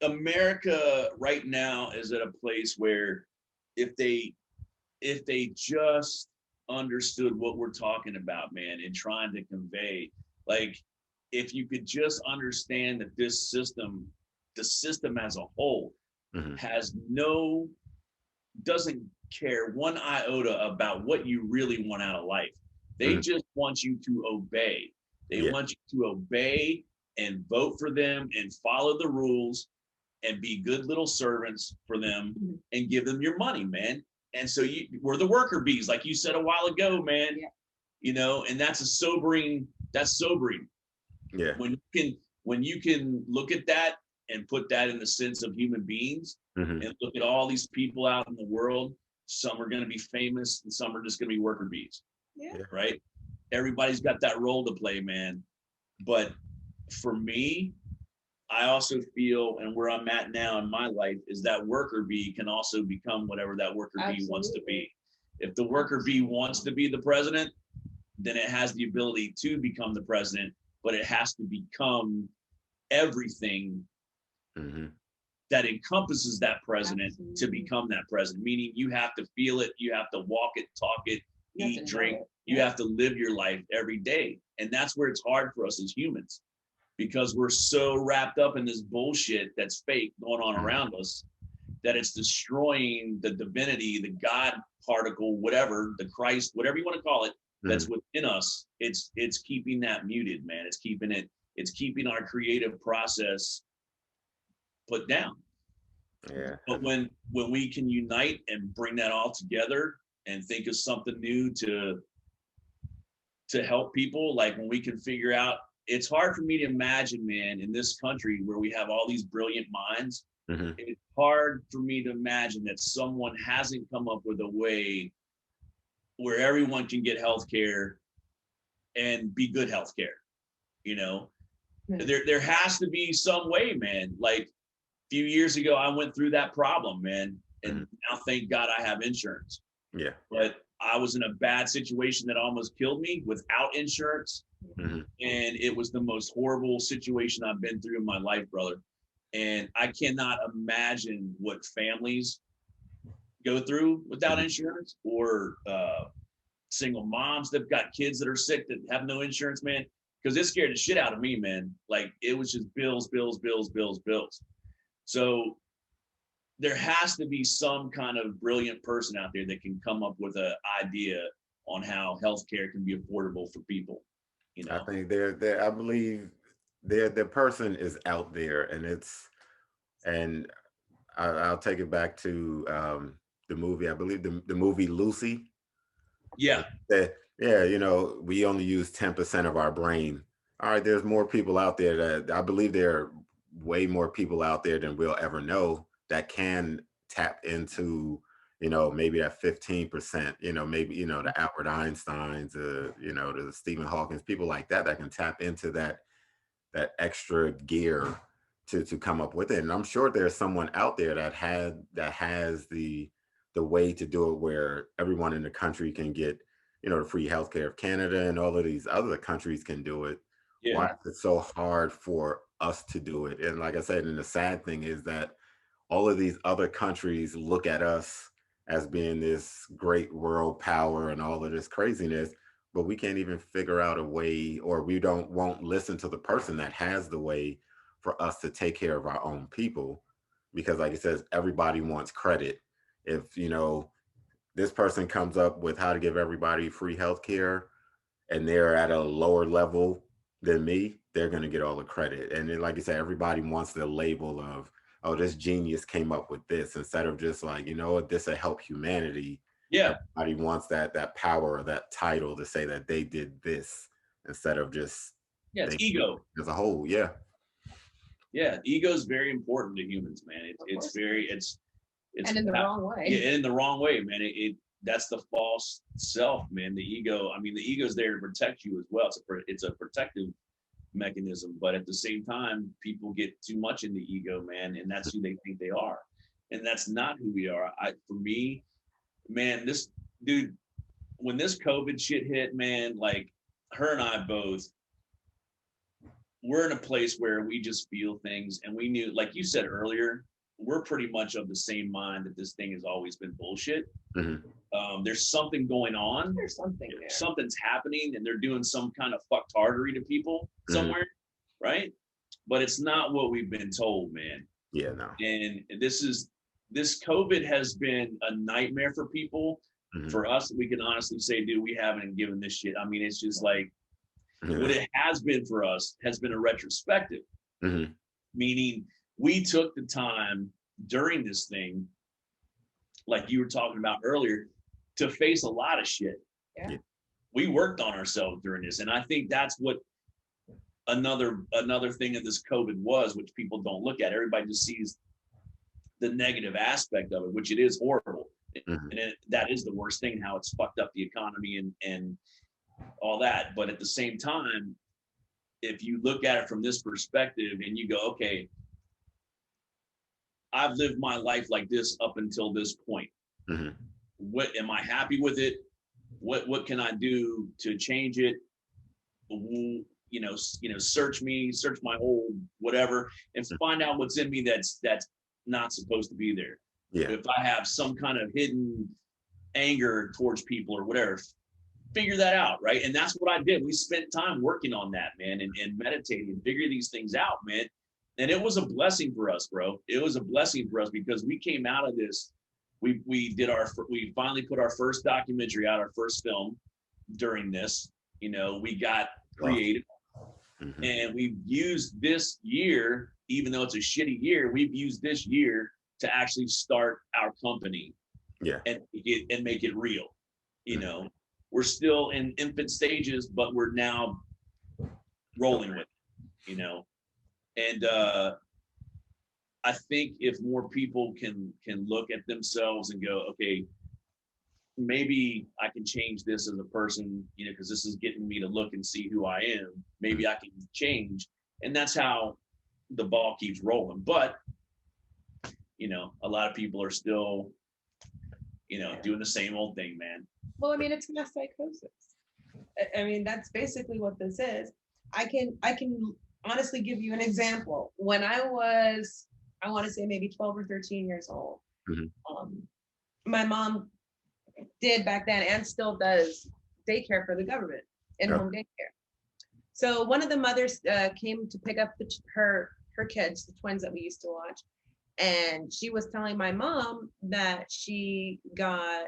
America right now is at a place where if they just understood what we're talking about, man, and trying to convey, like, if you could just understand that this system, the system as a whole, Mhm. doesn't care one iota about what you really want out of life. They just want you to obey. They want you to obey and vote for them and follow the rules and be good little servants for them and give them your money, man. And so we're the worker bees, like you said a while ago, man. And that's sobering. Yeah. When you can look at that and put that in the sense of human beings and look at all these people out in the world, some are going to be famous and some are just going to be worker bees. Right? Everybody's got that role to play, man. But for me, I also feel, and where I'm at now in my life, is that worker bee can also become whatever that worker bee wants to be. If the worker bee wants to be the president, then it has the ability to become the president, but it has to become everything that encompasses that president to become that president. Meaning you have to feel it, you have to walk it, talk it, eat, drink. You have to live your life every day. And that's where it's hard for us as humans, because we're so wrapped up in this bullshit that's fake going on around us that it's destroying the divinity, the God particle, whatever, the Christ, whatever you want to call it, that's within us. It's keeping that muted, man. It's keeping our creative process put down. Yeah. But when we can unite and bring that all together and think of something new to help people, like when we can figure out, it's hard for me to imagine, man, in this country where we have all these brilliant minds, it's hard for me to imagine that someone hasn't come up with a way where everyone can get healthcare and be good healthcare. There has to be some way, man. Like a few years ago, I went through that problem, man, and now thank God I have insurance. Yeah. But I was in a bad situation that almost killed me without insurance. And it was the most horrible situation I've been through in my life, brother. And I cannot imagine what families go through without insurance, or single moms that've got kids that are sick that have no insurance, man, because it scared the shit out of me, man. Like, it was just bills. So there has to be some kind of brilliant person out there that can come up with an idea on how healthcare can be affordable for people. I think I believe the person is out there, and I'll take it back to the movie. I believe the movie Lucy. Yeah. We only use 10% of our brain. All right, there's more people out there that I believe there are way more people out there than we'll ever know that can tap into, maybe that 15%, maybe, the Albert Einsteins, the Stephen Hawkins, people like that can tap into that extra gear to come up with it. And I'm sure there's someone out there that has the way to do it, where everyone in the country can get, the free healthcare of Canada and all of these other countries can do it. Yeah. Why is it so hard for us to do it? And like I said, and the sad thing is that all of these other countries look at us as being this great world power and all of this craziness, but we can't even figure out a way, or we won't listen to the person that has the way for us to take care of our own people. Because like it says, everybody wants credit. If, this person comes up with how to give everybody free healthcare and they're at a lower level than me, they're going to get all the credit. And then, like you said, everybody wants the label of, oh, this genius came up with this, instead of just like, this will help humanity. Yeah. Everybody wants that power or that title to say that they did this, instead of just Yeah, it's ego as a whole. Yeah. Yeah, ego is very important to humans, man. It's and in the wrong way. Yeah, in the wrong way, man. That's the false self, man. The ego. I mean, the ego is there to protect you as well. It's a protective mechanism, but at the same time, people get too much in the ego, man, and that's who they think they are, and that's not who we are. For me, man, this dude, when this COVID shit hit, man, like her and I both, we're in a place where we just feel things, and we knew, like you said earlier, we're pretty much of the same mind that this thing has always been bullshit. There's something going on. There's something there. Something's happening, and they're doing some kind of fucktardery to people somewhere, right? But it's not what we've been told, man. Yeah, no. And this COVID has been a nightmare for people. For us, we can honestly say, dude, we haven't given this shit. I mean, it's just like what it has been for us has been a retrospective, meaning we took the time during this thing, like you were talking about earlier, to face a lot of shit. Yeah. We worked on ourselves during this. And I think that's what another thing of this COVID was, which people don't look at. Everybody just sees the negative aspect of it, which it is horrible. And that is the worst thing, how it's fucked up the economy and all that. But at the same time, if you look at it from this perspective and you go, okay, I've lived my life like this up until this point. What am I happy with it? What can I do to change it? Search my whole whatever, and find out what's in me that's not supposed to be there. Yeah. If I have some kind of hidden anger towards people or whatever, figure that out, right? And that's what I did. We spent time working on that, man, and meditating and figuring these things out, man. And it was a blessing for us, bro. It was a blessing for us because we came out of this. We finally put our first documentary out, our first film during this. We got creative, and we've used this year, even though it's a shitty year, we've used this year to actually start our company, and make it real. We're still in infant stages, but we're now rolling with it. And I think if more people can look at themselves and go, okay, maybe I can change this as a person, because this is getting me to look and see who I am. Maybe I can change, and that's how the ball keeps rolling. But a lot of people are still, doing the same old thing, man. Well, I mean, it's mass psychosis. I mean, that's basically what this is. I can honestly give you an example. When I was, I want to say maybe 12 or 13 years old, my mom did back then and still does daycare for the government, in-home daycare. So one of the mothers came to pick up her kids, the twins that we used to watch, and she was telling my mom that she got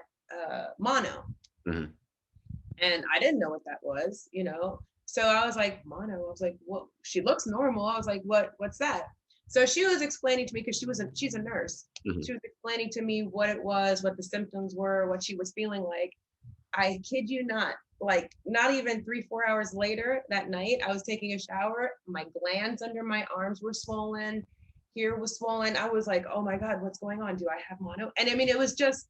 mono. And I didn't know what that was, So I was like, mono. I was like, what? She looks normal. I was like, what's that? So she was explaining to me, because she's a nurse. She was explaining to me what it was, what the symptoms were, what she was feeling like. I kid you not, like not even 3-4 hours later that night, I was taking a shower. My glands under my arms were swollen. Here was swollen. I was like, oh my God, what's going on? Do I have mono? And I mean, it was just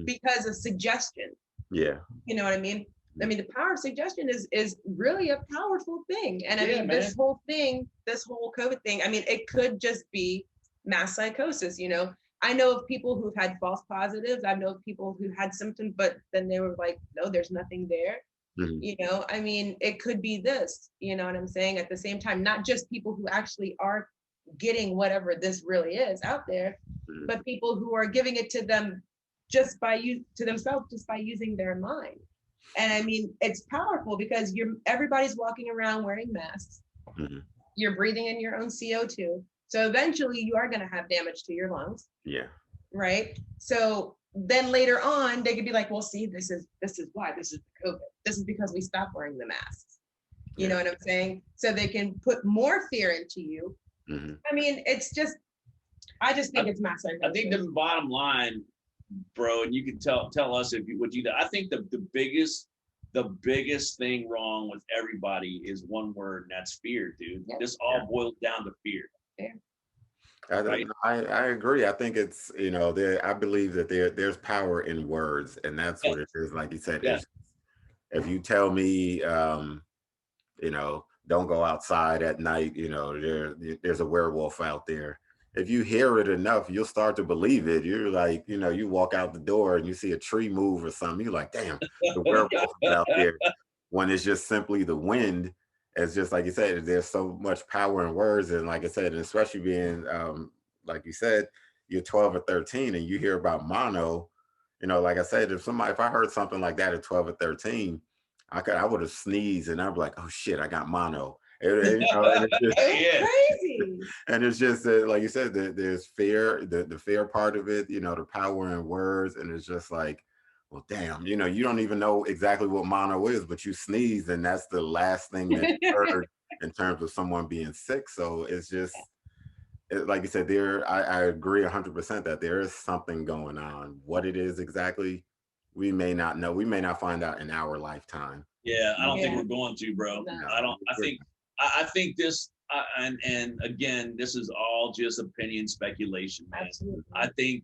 because of suggestion. Yeah. You know what I mean? I mean, the power of suggestion is really a powerful thing. And I mean, man. this whole COVID thing, I mean, it could just be mass psychosis. I know of people who've had false positives. I know of people who had symptoms, but then they were like, no, there's nothing there. I mean, it could be this, you know what I'm saying? At the same time, not just people who actually are getting whatever this really is out there, but people who are giving it to them to themselves just by using their mind. And I mean, it's powerful because everybody's walking around wearing masks. You're breathing in your own CO2. So eventually you are going to have damage to your lungs. Yeah. Right. So then later on, they could be like, well, see, this is why this is COVID. This is because we stopped wearing the masks. You know what I'm saying? So they can put more fear into you. I mean, I just think it's mass psychosis. I think the bottom line, bro, and you can tell us what you do. I think the biggest the biggest thing wrong with everybody is one word, and that's fear, dude. Yep. This all boils down to fear. Right? I agree. I think it's, I believe that there's power in words, and that's Yeah. what it is. Like you said, Yeah. if you tell me, don't go outside at night, there's a werewolf out there. If you hear it enough, you'll start to believe it. You're like, you walk out the door and you see a tree move or something. You're like, damn, the werewolf is out there. When it's just simply the wind, it's just like you said, there's so much power in words. And like I said, and especially being, like you said, you're 12 or 13 and you hear about mono, like I said, if I heard something like that at 12 or 13, I would have sneezed and I'd be like, oh shit, I got mono. And it's just, Crazy. and it's just like you said, there's fear, the fear part of it, the power in words, and it's just like, well, damn, you don't even know exactly what mono is, but you sneeze, and that's the last thing that you heard in terms of someone being sick. So it's just, like you said, I agree 100% that there is something going on. What it is exactly, we may not know. We may not find out in our lifetime. Yeah, I don't think we're going to, bro. No. I think this, and again, this is all just opinion speculation, man. Absolutely. I think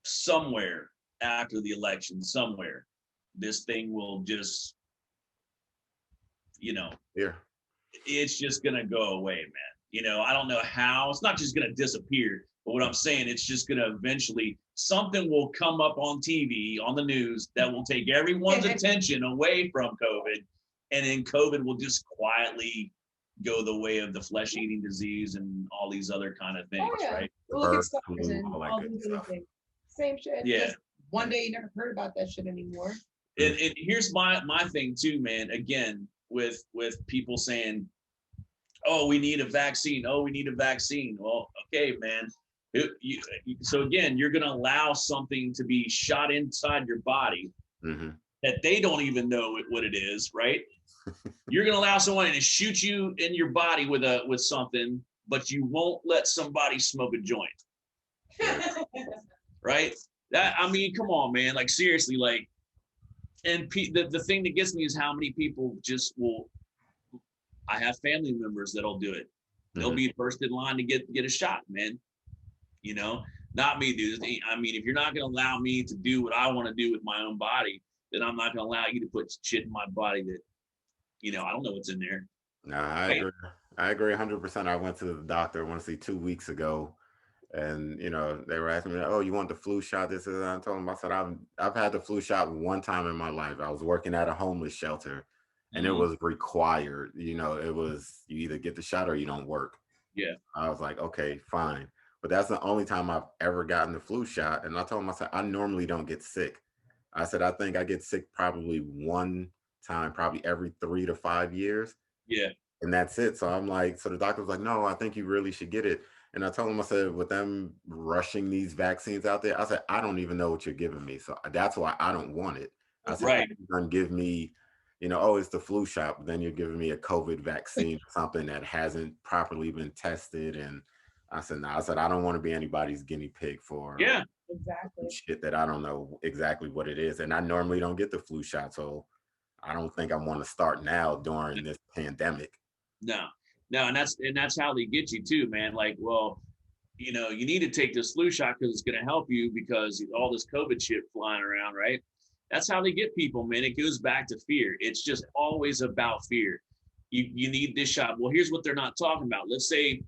somewhere after the election, this thing will just, Yeah. it's just gonna go away, man. I don't know how. It's not just gonna disappear, but what I'm saying, it's just gonna eventually, something will come up on TV, on the news, that will take everyone's attention away from COVID, and then COVID will just quietly go the way of the flesh-eating disease and all these other kind of things, right? Look at stars and all these other things. Same shit. Yeah. Just one day you never heard about that shit anymore. And here's my thing too, man. Again, with people saying, oh, we need a vaccine. Oh, we need a vaccine. Well, okay, man. So again, you're going to allow something to be shot inside your body that they don't even know what it is, right? You're going to allow someone to shoot you in your body with something, but you won't let somebody smoke a joint, right? Come on, man. Like seriously, like, and the thing that gets me is how many people just will. I have family members that'll do it. They'll be first in line to get a shot, man. Not me, dude. If you're not going to allow me to do what I want to do with my own body, then I'm not going to allow you to put shit in my body that, I don't know what's in there. No, I agree 100%. I went to the doctor, I want to say 2 weeks ago, and they were asking me, oh, you want the flu shot? This is, I told them, I said, I've had the flu shot one time in my life. I was working at a homeless shelter, and it was required. It was, you either get the shot or you don't work. Yeah. I was like, okay, fine. But that's the only time I've ever gotten the flu shot. And I told him, I said, I normally don't get sick. I said, I think I get sick probably one time, probably every 3 to 5 years. Yeah. And that's it. So I'm like, so the doctor was like, no, I think you really should get it. And I told him, I said, with them rushing these vaccines out there, I said, I don't even know what you're giving me. So that's why I don't want it. I said, right. You're going to give me, oh, it's the flu shot, but then you're giving me a COVID vaccine or something that hasn't properly been tested. And I said, no, I don't want to be anybody's guinea pig for exactly shit that I don't know exactly what it is. And I normally don't get the flu shot. So I don't think I want to start now during this pandemic. No, and that's how they get you too, man. Like, well, you need to take this flu shot because it's going to help you because all this COVID shit flying around, right? That's how they get people, man. It goes back to fear. It's just always about fear. You need this shot. Well, here's what they're not talking about. Let's say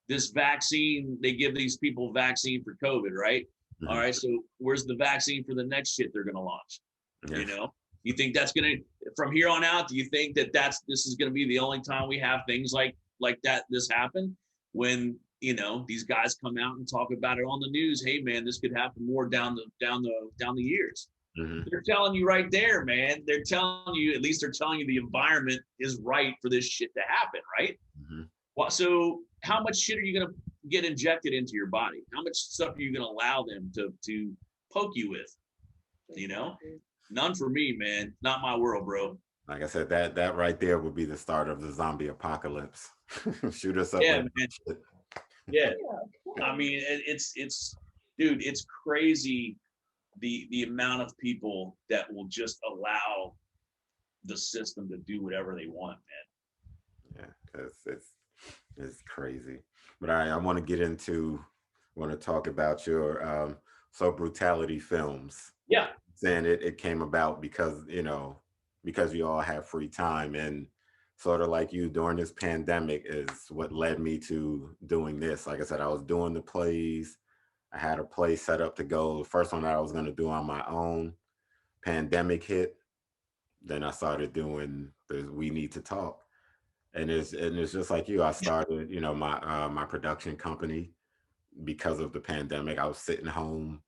this vaccine, they give these people vaccine for COVID, right? All right, so where's the vaccine for the next shit they're going to launch? You think that's going to, from here on out, do you think that this is going to be the only time we have things like that, this happen? When, these guys come out and talk about it on the news, hey man, this could happen more down the years. They're telling you right there, man. They're telling you, at least they're telling you the environment is right for this shit to happen, right? So how much shit are you going to get injected into your body? How much stuff are you going to allow them to poke you with? None for me, man. Not my world, bro. Like I said, that right there would be the start of the zombie apocalypse. Shoot us up. Yeah, man. Yeah. It's dude, it's crazy the amount of people that will just allow the system to do whatever they want, man. Yeah, it's crazy. But I want to get into, want to talk about your so Brewtality Films. Yeah. Saying it came about because, because you all have free time, and sort of like you during this pandemic is what led me to doing this. Like I said, I was doing the plays. I had a play set up to go. The first one that I was going to do on my own. Pandemic hit. Then I started doing the We Need to Talk. And it's just like you. I started, my production company because of the pandemic. I was sitting home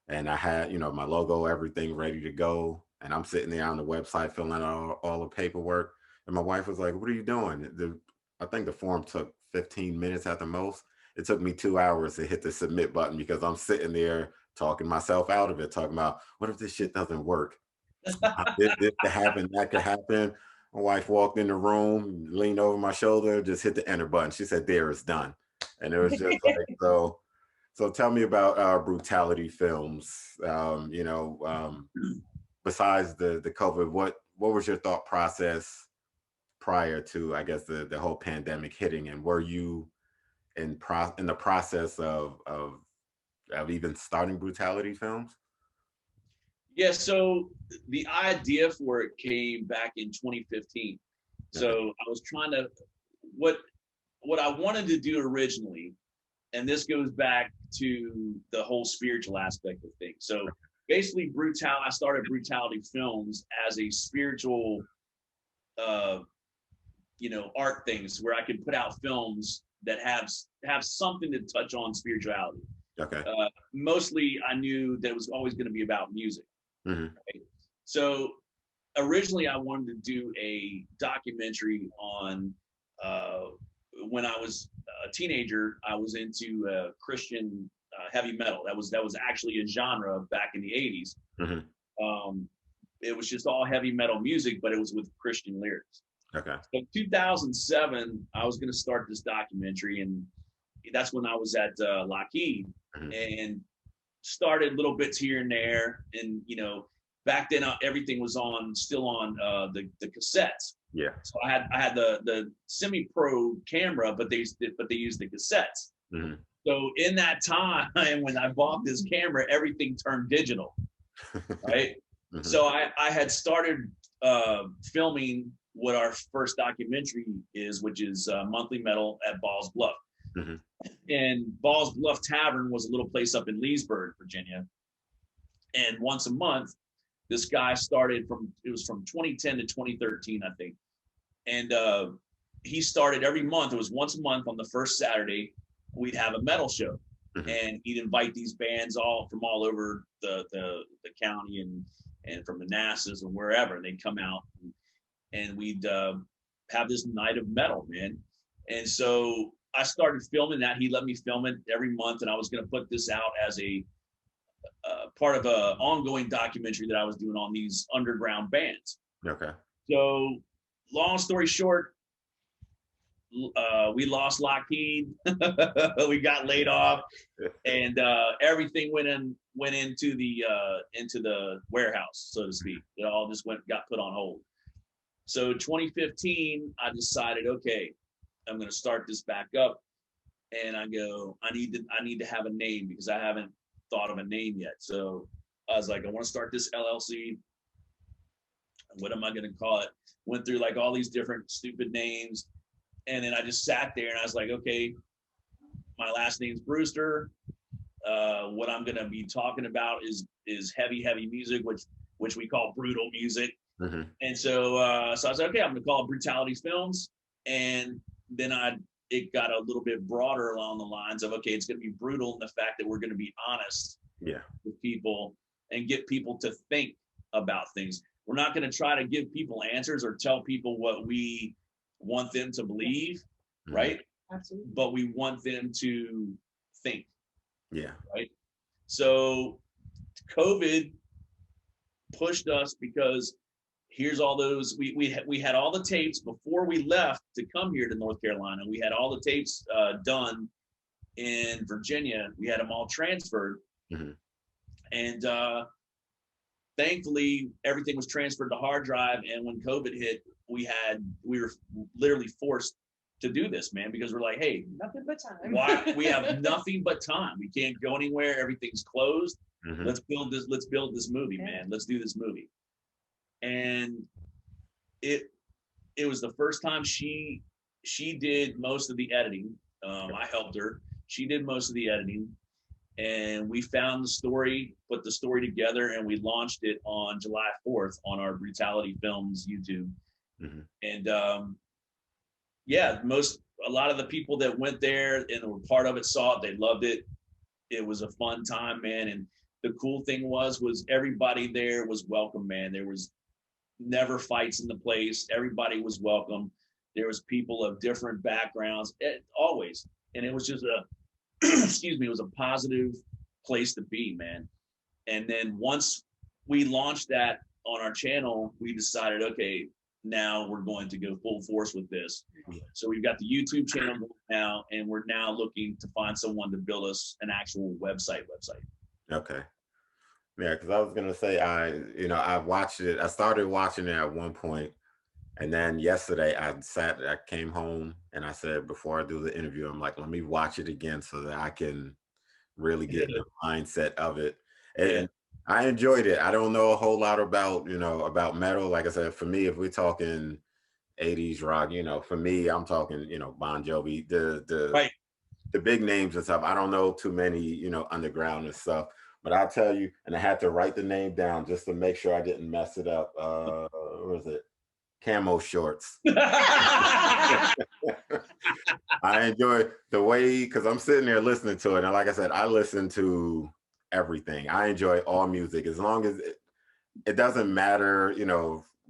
and I had, my logo, everything ready to go. And I'm sitting there on the website filling out all the paperwork. And my wife was like, "What are you doing?" I think the form took 15 minutes at the most. It took me 2 hours to hit the submit button because I'm sitting there talking myself out of it, talking about what if this shit doesn't work? This could happen, that could happen. My wife walked in the room, leaned over my shoulder, just hit the enter button. She said, "There, it's done." And it was just like, so tell me about Brewtality Films. Besides the COVID, what was your thought process prior to, I guess, the whole pandemic hitting, and were you in the process of even starting Brewtality Films? Yeah, so the idea for it came back in 2015. So I was trying to what I wanted to do originally, and this goes back to the whole spiritual aspect of things. So basically, I started Brewtality Films as a spiritual, art things where I could put out films that have something to touch on spirituality. Okay. Mostly, I knew that it was always going to be about music. Mm-hmm. Right? So originally, I wanted to do a documentary on when I was a teenager. I was into Christian heavy metal. That was actually a genre back in the 80s. Mm-hmm. It was just all heavy metal music, but it was with Christian lyrics. Okay. So 2007, I was going to start this documentary, and that's when I was at Lockheed, Mm-hmm. and started little bits here and there. And back then everything was still on the cassettes. Yeah. So I had the semi-pro camera, but they used the cassettes. Mm-hmm. So in that time when I bought this camera, everything turned digital, right? Mm-hmm. So I had started filming what our first documentary is, which is Monthly Metal at Balls Bluff. Mm-hmm. And Balls Bluff Tavern was a little place up in Leesburg, Virginia. And once a month, this guy started from 2010 to 2013, I think. And he started every month. It was once a month on the first Saturday, we'd have a metal show. Mm-hmm. And he'd invite these bands from all over the county and from Manassas and wherever. And they'd come out and we'd have this night of metal, man. And so I started filming that. He let me film it every month, and I was going to put this out as a part of an ongoing documentary that I was doing on these underground bands. Okay. So, long story short, we lost Lockheed. We got laid off, and everything went into the warehouse, so to speak. It all just got put on hold. So 2015, I decided, okay, I'm going to start this back up, and I need to have a name because I haven't thought of a name yet. So I was like, I want to start this LLC. What am I going to call it? Went through like all these different stupid names, and then I just sat there and I was like, okay, my last name's Brewster. What I'm going to be talking about is heavy music, which we call brutal music. Mm-hmm. And so I was like, okay, I'm going to call it Brewtality Films. And then it got a little bit broader along the lines of, okay, it's going to be brutal in the fact that we're going to be honest with people and get people to think about things. We're not going to try to give people answers or tell people what we want them to believe, Mm-hmm. right? Absolutely. But we want them to think. Yeah. Right. So COVID pushed us because here's all those we had all the tapes before we left to come here to North Carolina. We had all the tapes done in Virginia. We had them all transferred. Mm-hmm. And thankfully everything was transferred to hard drive. And when COVID hit, we were literally forced to do this, man, because we're like, hey, Nothing but time. why we have nothing but time. We can't go anywhere. Everything's closed. Mhm. Let's build this movie, man. Let's do this movie. And it was the first time she did most of the editing. I helped her. She did most of the editing, and we found the story, put the story together, and we launched it on July 4th on our Brewtality Films YouTube. Mhm. And yeah, a lot of the people that went there and were part of it saw it. They loved it. It was a fun time, man. And the cool thing was everybody there was welcome, man. There was never fights in the place. Everybody was welcome. There was people of different backgrounds, always. And it was just excuse me, it was a positive place to be, man. And then once we launched that on our channel, we decided, okay, now we're going to go full force with this. So we've got the YouTube channel now, and we're now looking to find someone to build us an actual website. Okay. Yeah, because I was gonna say I watched it. I started watching it at one point, and then yesterday I came home and I said before I do the interview, I'm like, let me watch it again so that I can really get in the mindset of it. And I enjoyed it. I don't know a whole lot about about metal. Like I said, for me, if we're talking 80s rock, for me, I'm talking Bon Jovi, the big names and stuff. I don't know too many underground and stuff. But I'll tell you, and I had to write the name down just to make sure I didn't mess it up. What was it? Camo Shorts. I enjoy the way, because I'm sitting there listening to it. And like I said, I listen to everything. I enjoy all music. As long as it doesn't matter,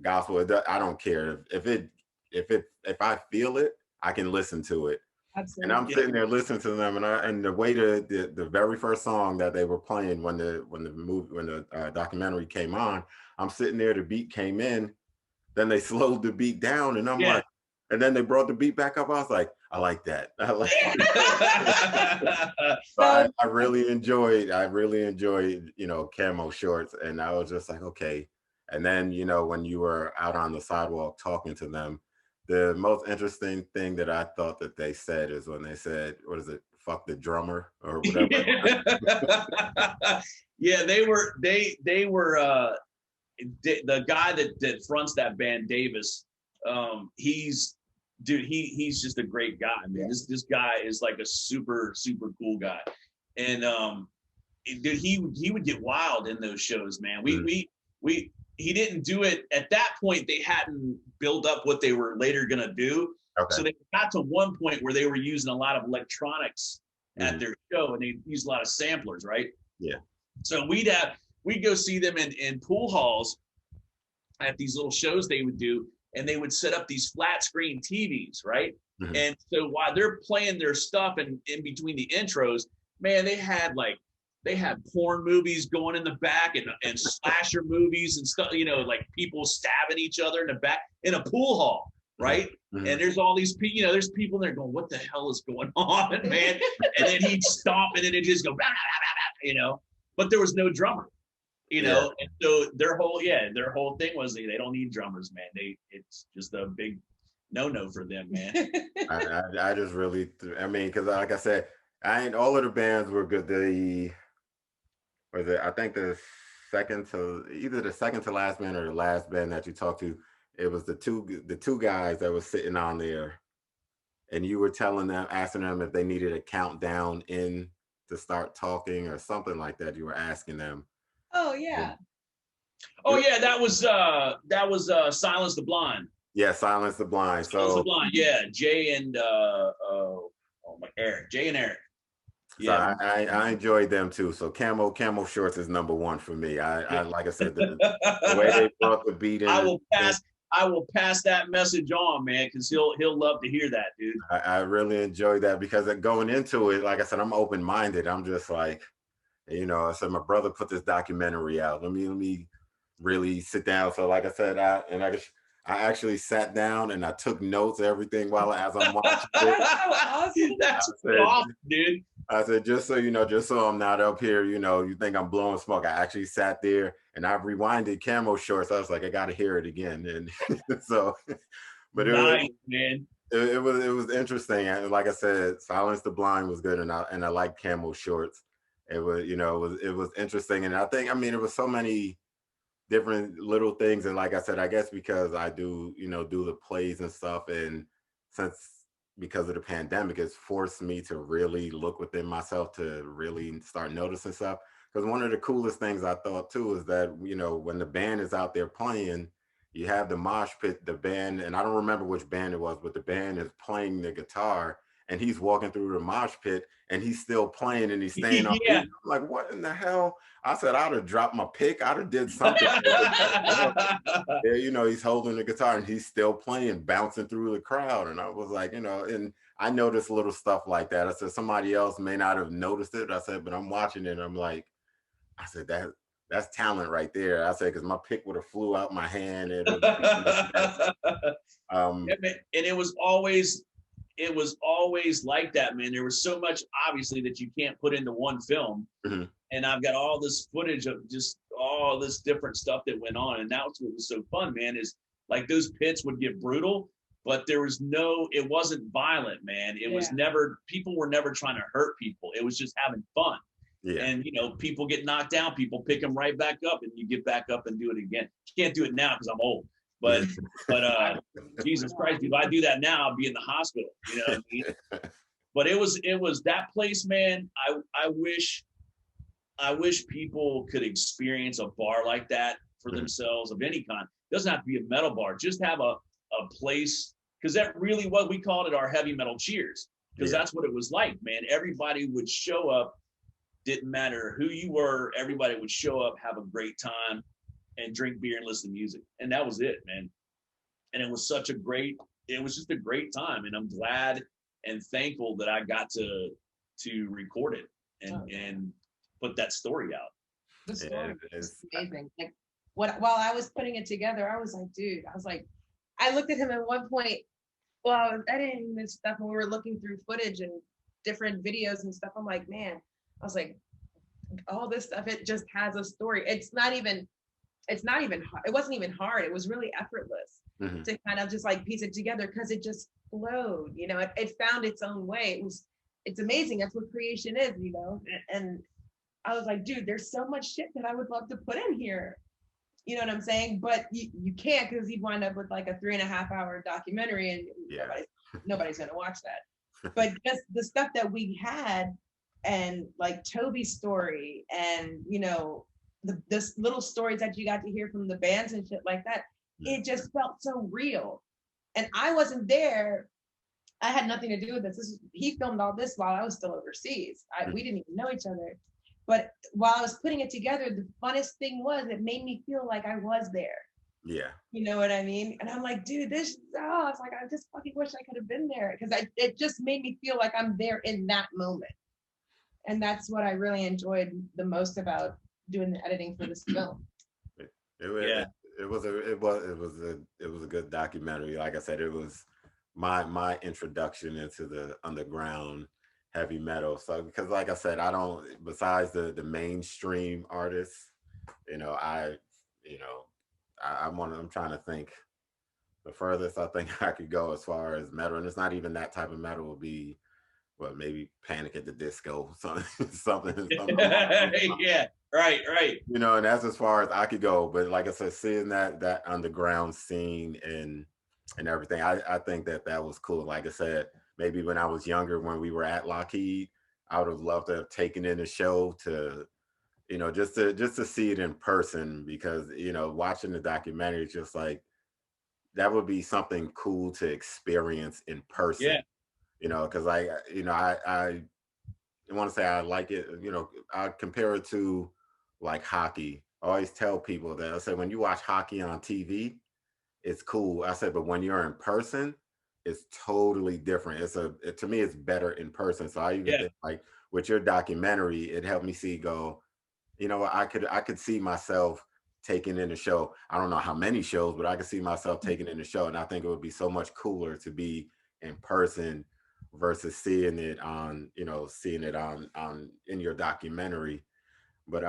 gospel, I don't care. If I feel it, I can listen to it. Absolutely. And I'm sitting there listening to them, and the way the very first song that they were playing when the documentary came on, I'm sitting there, the beat came in, then they slowed the beat down, and I'm like, and then they brought the beat back up. I was like, I like that. I like it. So I really enjoyed, Camo Shorts, and I was just like, okay. And then, when you were out on the sidewalk talking to them, the most interesting thing that I thought that they said is when they said, what is it? Fuck the drummer or whatever. Yeah, they were the guy that fronts that band, Davis. He's just a great guy, man. This guy is like a super cool guy. And dude, he would get wild in those shows, man. He didn't do it at that point. They hadn't built up what they were later gonna do. Okay. So they got to one point where they were using a lot of electronics at their show, and they used a lot of samplers, right? Yeah. So we'd go see them in pool halls at these little shows they would do, and they would set up these flat screen TVs, right? Mm-hmm. And so while they're playing their stuff and in between the intros, man, they had porn movies going in the back and slasher movies and stuff, like people stabbing each other in the back in a pool hall, right? Mm-hmm. And there's all these people, there's people in there going, what the hell is going on, man? And then he'd stop and then it'd just go, blah, blah, blah, but there was no drummer, and so their whole thing was they don't need drummers, man. It's just a big no for them, man. I just really, because like I said, all of the bands were good. I think the second to last band or the last band that you talked to, it was the two guys that was sitting on there, and you were asking them if they needed a countdown in to start talking or something like that. You were asking them. Oh yeah. Oh yeah, that was Silence the Blind. Yeah, Silence the Blind. Silence the Blind. Yeah, Jay and Eric. Jay and Eric. Yeah, so I enjoyed them too. So Camo Shorts is number one for me. I like I said, the way they brought the beat in. I will pass that message on, man, because he'll love to hear that, dude. I really enjoyed that because going into it, like I said, I'm open-minded. I'm just like, I said, my brother put this documentary out. Let me really sit down. So like I said, I actually sat down and I took notes, everything as I'm watching it. That's awesome, dude. I said, just so you know, just so I'm not up here, you think I'm blowing smoke. I actually sat there and I rewinded Camo Shorts. I was like, I got to hear it again. And so, but Nice, man. it was interesting. And like I said, Silence the Blind was good, and I like Camo Shorts. It was, it was interesting. And I mean, it was so many different little things. And like I said, I guess because I do the plays and stuff, and since because of the pandemic, it's forced me to really look within myself to really start noticing stuff. Because one of the coolest things I thought too is that when the band is out there playing, you have the mosh pit, the band, and I don't remember which band it was, but the band is playing the guitar, and he's walking through the mosh pit, and he's still playing, and he's staying on beat. Yeah. I'm like, what in the hell? I said, I'd have dropped my pick. I'd have did something. Yeah, he's holding the guitar and he's still playing, bouncing through the crowd. And I was like, and I noticed little stuff like that. I said, somebody else may not have noticed it. I said, but I'm watching it. And I'm like, I said, that's talent right there. I said, because my pick would have flew out my hand. And it was, Yeah, man. And it was always like that, man. There was so much obviously that you can't put into one film. Mhm. And I've got all this footage of just all this different stuff that went on. And that's what was so fun, man, is like those pits would get brutal, but it wasn't violent, man. It was never, people were never trying to hurt people. It was just having fun. Yeah. And, people get knocked down, people pick them right back up and you get back up and do it again. You can't do it now because I'm old. But Jesus Christ, if I do that now, I'll be in the hospital. You know what I mean? But it was that place, man. I wish people could experience a bar like that for themselves of any kind. It doesn't have to be a metal bar. Just have a place, because that really what we called it, our heavy metal cheers, because that's what it was like, man. Everybody would show up, didn't matter who you were. Everybody would show up, have a great time, and drink beer and listen to music. And that was it, man. And it was just a great time. And I'm glad and thankful that I got to record it and put that story out. The story is amazing. Like while I was putting it together, I was like, dude, I looked at him at one point while I was editing this stuff and we were looking through footage and different videos and stuff. I'm like, man, I was like, all this stuff, it just has a story. It wasn't even hard. It was really effortless to kind of just like piece it together because it just flowed, it found its own way. It's amazing. That's what creation is, and I was like, dude, there's so much shit that I would love to put in here. You know what I'm saying? But you can't, because you'd wind up with like a 3.5-hour documentary and nobody's going to watch that. But just the stuff that we had, and like Toby's story and, the little stories that you got to hear from the bands and shit like that, it just felt so real. And I wasn't there. I had nothing to do with this. He filmed all this while I was still overseas. We didn't even know each other. But while I was putting it together, the funnest thing was it made me feel like I was there. Yeah. You know what I mean? And I'm like, dude, I was like, I just fucking wish I could have been there, because it just made me feel like I'm there in that moment. And that's what I really enjoyed the most about doing the editing for this film. It was a good documentary. Like I said, it was my introduction into the underground heavy metal. So because like I said, I don't, besides the mainstream artists, I'm trying to think the furthest I think I could go as far as metal, and it's not even that type of metal, would be maybe Panic at the Disco, something. Yeah, right. And that's as far as I could go. But like I said, seeing that underground scene and everything, I think that was cool. Like I said, maybe when I was younger, when we were at Lockheed, I would have loved to have taken in the show to, just to see it in person, because, watching the documentary, just like, that would be something cool to experience in person. Yeah. Because I want to say I like it, I compare it to like hockey. I always tell people that, I said, when you watch hockey on TV, it's cool. I said, but when you're in person, it's totally different. To me, it's better in person. So I even think, like, with your documentary, it helped me go, I could see myself taking in a show. I don't know how many shows, but I could see myself taking in a show. And I think it would be so much cooler to be in person versus seeing it on, on in your documentary. But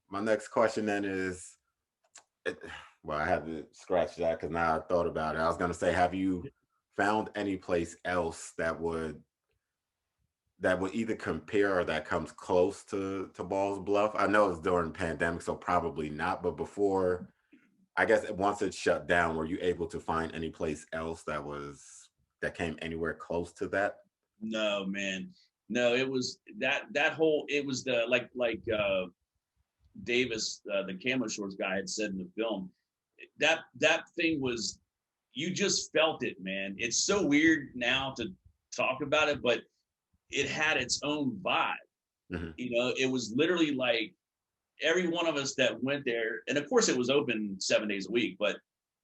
my next question then is, it, well, I had to scratch that because now I thought about it. I was gonna say, have you found any place else that would either compare or that comes close to Ball's Bluff? I know it's during the pandemic, so probably not. But before, I guess once it shut down, were you able to find any place else that came anywhere close to that? No, man. No, it was that whole, it was the like Davis, the camo shorts guy had said in the film, that thing was, you just felt it, man. It's so weird now to talk about it, but it had its own vibe. Hmm. It was literally like every one of us that went there, and of course it was open 7 days a week, but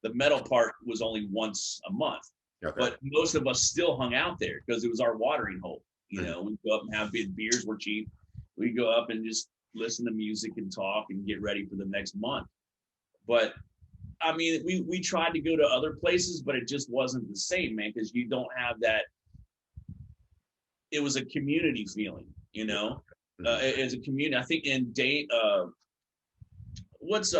the metal part was only once a month. Okay. But most of us still hung out there because it was our watering hole. Mhm. We'd go up and have beers were cheap. We'd go up and just listen to music and talk and get ready for the next month. But I mean, we tried to go to other places, but it just wasn't the same, man, because you don't have that. It was a community feeling, Mhm. as a community. I think what's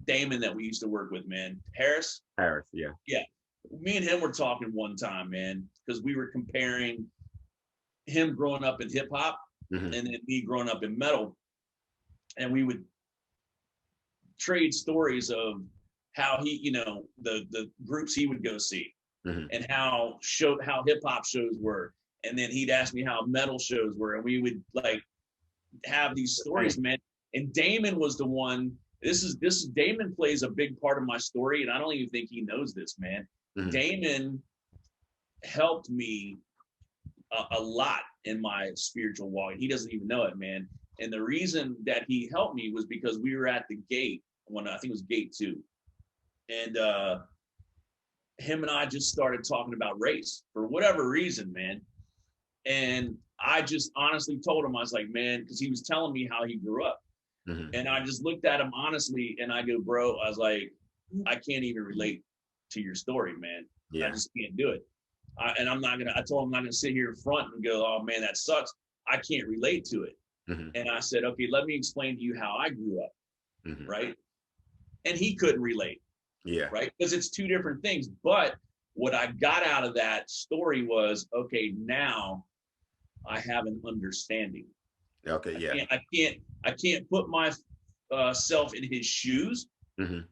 Damon that we used to work with, man? Harris? Paris, yeah. Yeah. Me and him were talking one time, man, because we were comparing him growing up in hip hop Mhm. and then me growing up in metal. And we would trade stories of how he, the groups he would go see Mhm. and how hip hop shows were. And then he'd ask me how metal shows were. And we would like have these stories, man. And Damon was the one. Damon plays a big part of my story, and I don't even think he knows this, man. Mhm. Damon helped me a lot in my spiritual walk. He doesn't even know it, man. And the reason that he helped me was because we were at the gate when I think it was gate 2, and him and I just started talking about race for whatever reason, man. And I just honestly told him, I was like, man, because he was telling me how he grew up. Mhm. And I just looked at him honestly and I go, bro, I was like, I can't even relate to your story, man. I Yeah. just can't do it. I told him I'm not gonna sit here in front and go, oh man, that sucks. I can't relate to it. Mhm. And I said, okay, let me explain to you how I grew up, Mhm. right? And he couldn't relate, Yeah. right? Because it's two different things. But what I got out of that story was, okay, now I have an understanding. Okay. Yeah. I can't put myself in his shoes, Mhm.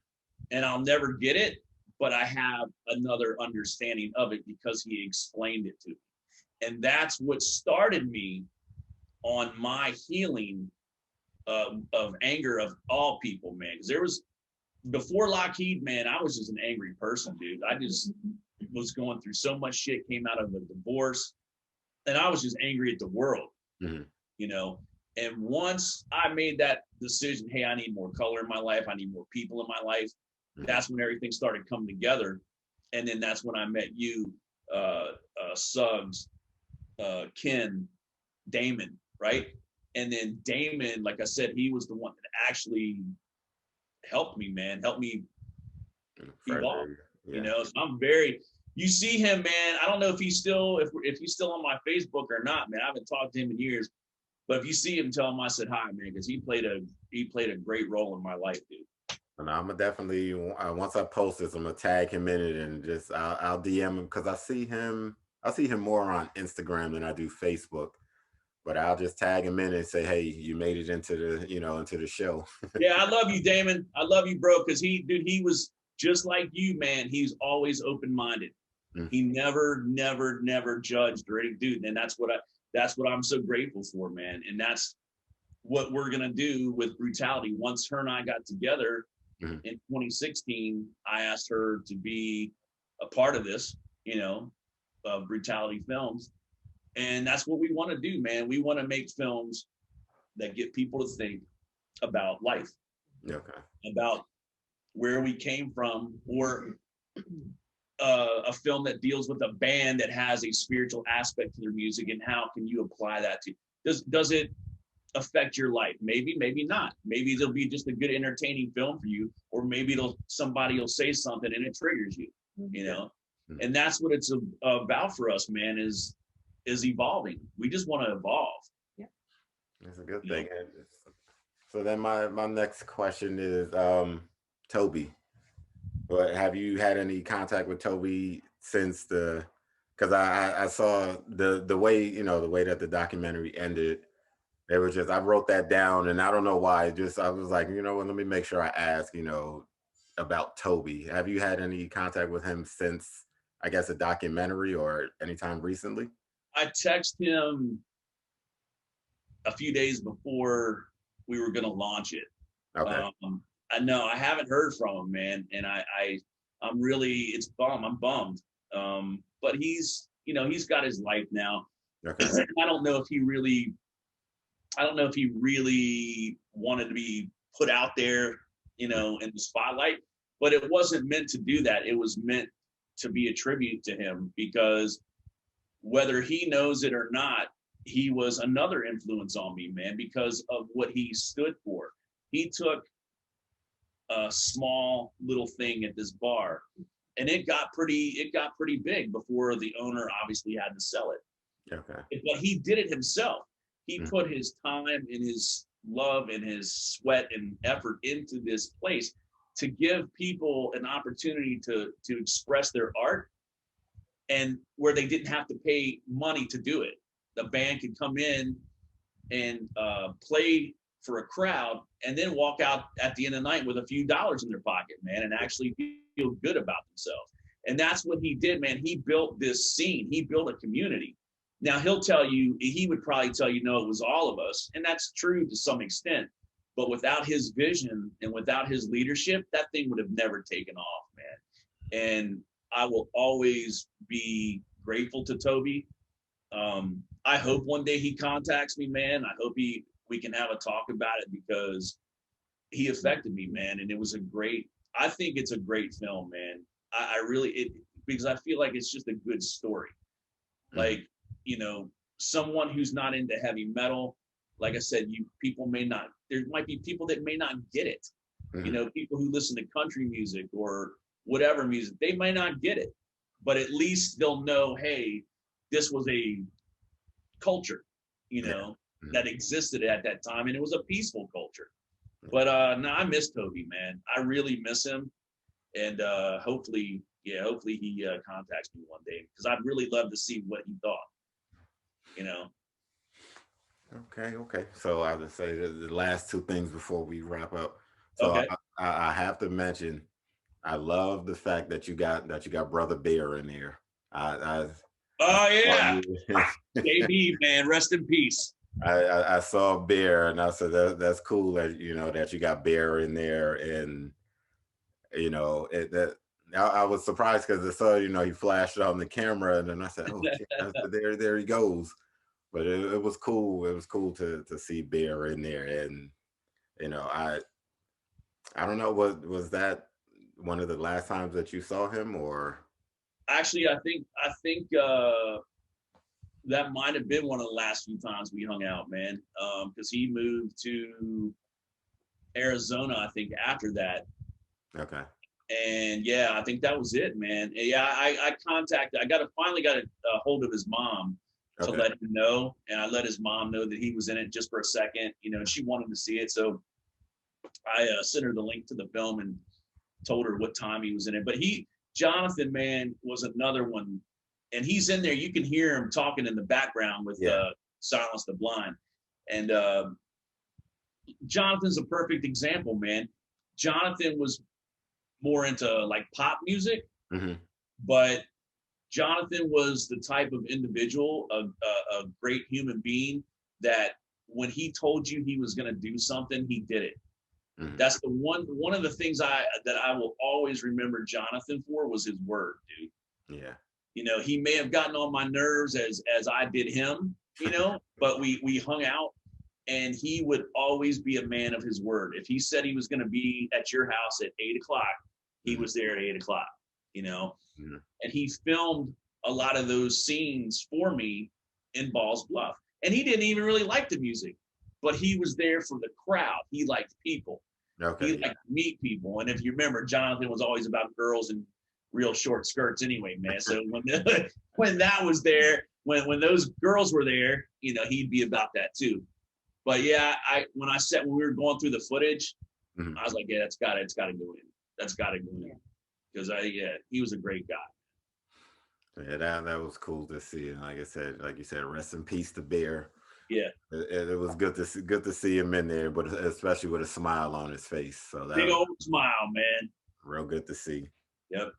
and I'll never get it. But I have another understanding of it because he explained it to me, and that's what started me on my healing of anger of all people, man. Because there was before Lockheed, man, I was just an angry person, dude. I just was going through so much shit. Came out of a divorce, and I was just angry at the world. Mhm. And once I made that decision, hey, I need more color in my life, I need more people in my life, Mhm. that's when everything started coming together. And then that's when I met you, Suggs, Ken, Damon, right? And then Damon, like I said, he was the one that actually helped me, man, helped me evolve. Further. Yeah. So you see him, man. I don't know if he's still on my Facebook or not, man. I haven't talked to him in years. But if you see him, tell him I said hi, man, because he played a great role in my life, dude. And I'm gonna definitely once I post this, I'm gonna tag him in it and just I'll DM him because I see him more on Instagram than I do Facebook. But I'll just tag him in and say, hey, you made it into the show. Yeah, I love you, Damon. I love you, bro, because he was just like you, man. He's always open-minded. Mm. He never judged or any dude, and that's what I'm so grateful for, man. And that's what we're gonna do with Brewtality. Once her and I got together Mhm. in 2016, I asked her to be a part of this, of Brewtality Films. And that's what we want to do, man. We want to make films that get people to think about life, Okay. about where we came from, or a film that deals with a band that has a spiritual aspect to their music, and how can you apply that to does it affect your life? Maybe not. Maybe it'll be just a good entertaining film for you, or maybe somebody will say something and it triggers you, And that's what it's about for us, man, is evolving. We just want to evolve. Yeah. That's a good You know? thing. So then my next question is, Toby, but have you had any contact with Toby since because I saw the way, the way that the documentary ended. It was just, I wrote that down and I don't know why. Just, I was like, what, let me make sure I ask, about Toby. Have you had any contact with him since, I guess, a documentary or anytime recently? I texted him a few days before we were going to launch it. Okay. I know I haven't heard from him, man. And I'm really, I'm bummed. But he's got his life now. Okay. I don't know if he really wanted to be put out there, in the spotlight, but it wasn't meant to do that. It was meant to be a tribute to him, because whether he knows it or not, he was another influence on me, man, because of what he stood for. He took a small little thing at this bar, and it got pretty big before the owner obviously had to sell it. Okay. But he did it himself. He put his time and his love and his sweat and effort into this place to give people an opportunity to express their art, and where they didn't have to pay money to do it. The band could come in and play for a crowd and then walk out at the end of the night with a few dollars in their pocket, man, and actually feel good about themselves. And that's what he did, man. He built this scene. He built a community. Now, he would probably tell you, no, it was all of us. And that's true to some extent. But without his vision and without his leadership, that thing would have never taken off, man. And I will always be grateful to Toby. I hope one day he contacts me, man. I hope we can have a talk about it, because he affected me, man. And I think it's a great film, man. Because I feel like it's just a good story. Like, someone who's not into heavy metal, like I said, there might be people that may not get it. People who listen to country music or whatever music, they might not get it, but at least they'll know, hey, this was a culture, that existed at that time, and it was a peaceful culture. But no, I miss Toby, man. I really miss him, and hopefully he contacts me one day, because I'd really love to see what he thought. Okay. So I'll just say the last two things before we wrap up. So Okay. I have to mention, I love the fact that you got Brother Bear in there. Oh yeah, KB, man, rest in peace. I saw Bear, and I said that's cool that that you got Bear in there, and I was surprised because I saw he flashed on the camera, and then I said, oh, there he goes. But it was cool. It was cool to see Bear in there, and I don't know, was that one of the last times that you saw him, or? Actually, I think that might have been one of the last few times we hung out, man. Because he moved to Arizona, I think, after that. Okay. And yeah, I think that was it, man. And yeah, I finally got a hold of his mom to let him know, and I let his mom know that he was in it just for a second, and she wanted to see it, so I sent her the link to the film and told her what time he was in it. But Jonathan, man, was another one, and he's in there. You can hear him talking in the background with Silence the Blind, and Jonathan's a perfect example, man. Jonathan was more into like pop music, but Jonathan was the type of individual, a great human being, that when he told you he was going to do something, he did it. That's the one of the things that I will always remember Jonathan for, was his word, dude. Yeah. He may have gotten on my nerves as I did him, but we hung out, and he would always be a man of his word. If he said he was going to be at your house at 8:00, he was there at 8:00, and he filmed a lot of those scenes for me in Balls Bluff. And he didn't even really like the music, but he was there for the crowd. He liked people. He liked to meet people. And if you remember, Jonathan was always about girls and real short skirts anyway, man. So when that was there, when those girls were there, you know, he'd be about that too. But yeah, when we were going through the footage, Mhm. I was like, yeah, it's got to go in. That's got to go in. Because he was a great guy. Yeah, that was cool to see. And like you said, rest in peace to Bear. Yeah. It was good to see him in there, but especially with a smile on his face. So that Big was old smile, man. real good to see. Yep.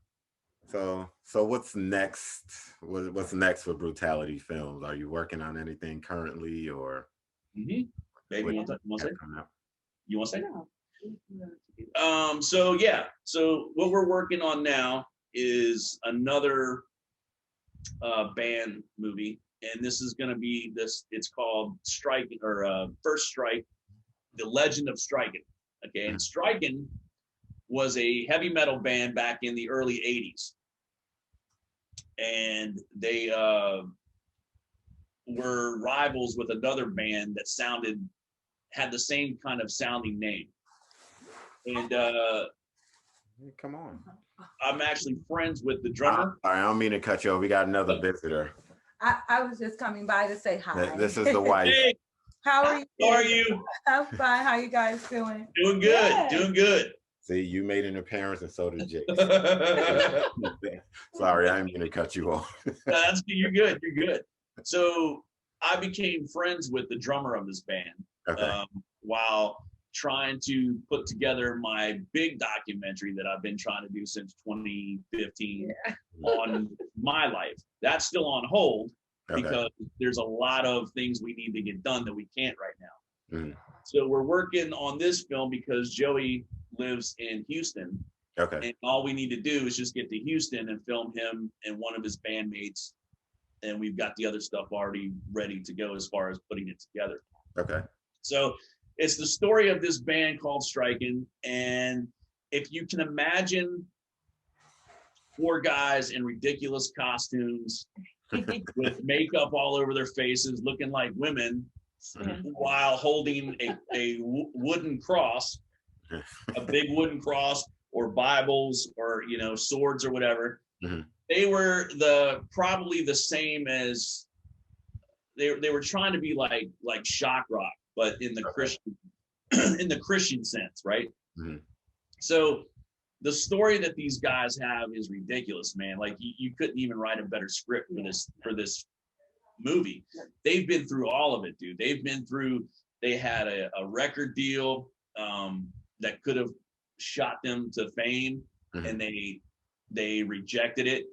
So what's next? What's next for Brewtality Films? Are you working on anything currently, or? Mm-hmm. Baby, you want to say? You want to say? No. So what we're working on now is another band movie, and this is going to be it's called Striking, or First Strike, The Legend of Striking. Okay, and Striking was a heavy metal band back in the early 80s, and they were rivals with another band that had the same kind of sounding name. And Come on. I'm actually friends with the drummer. Sorry, I don't mean to cut you off. We got another visitor. I was just coming by to say hi. This is the wife. Hey, How are you? how are you? I'm fine. How you guys doing? Doing good. Doing good. See, you made an appearance, and so did Jake. Sorry, I didn't mean to cut you off. You're good. You're good. So I became friends with the drummer of this band while trying to put together my big documentary that I've been trying to do since 2015 on my life. That's still on hold because there's a lot of things we need to get done that we can't right now. Mm-hmm. So we're working on this film because Joey lives in Houston. Okay. And all we need to do is just get to Houston and film him and one of his bandmates. And we've got the other stuff already ready to go as far as putting it together. Okay. So it's the story of this band called Striking. And if you can imagine 4 guys in ridiculous costumes with makeup all over their faces, looking like women, while holding a wooden cross, a big wooden cross, or Bibles, or swords or whatever. Mm-hmm. They were probably the same as they were trying to be like shock rock, but in the Christian sense, right? Mm-hmm. So the story that these guys have is ridiculous, man. Like you couldn't even write a better script for this movie. They've been through all of it, dude. They had a record deal that could have shot them to fame, mm-hmm. and they rejected it,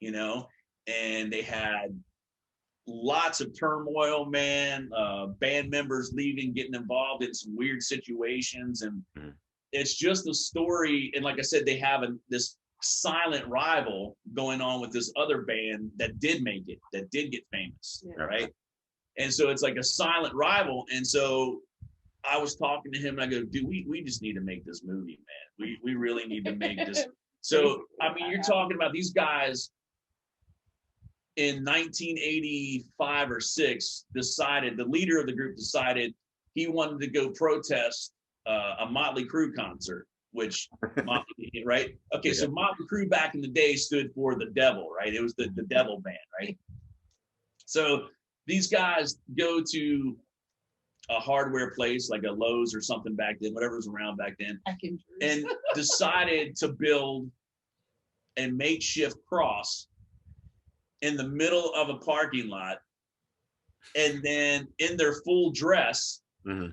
and they had lots of turmoil, man. Band members leaving, getting involved in some weird situations, and mm-hmm. it's just a story. And like I said, they have this silent rival going on with this other band that did make it, that did get famous, right? And so it's like a silent rival. And so I was talking to him, and I go, dude, we just need to make this movie, man. We really need to make this. So, I mean, you're talking about these guys in 1985 or 6 decided, the leader of the group decided he wanted to go protest a Motley Crue concert, which, right? Okay, so Motley Crue back in the day stood for the devil, right? It was the devil band, right? So these guys go to a hardware place like a Lowe's or something back then, whatever was around back then, and decided to build a makeshift cross in the middle of a parking lot, and then in their full dress, mm-hmm.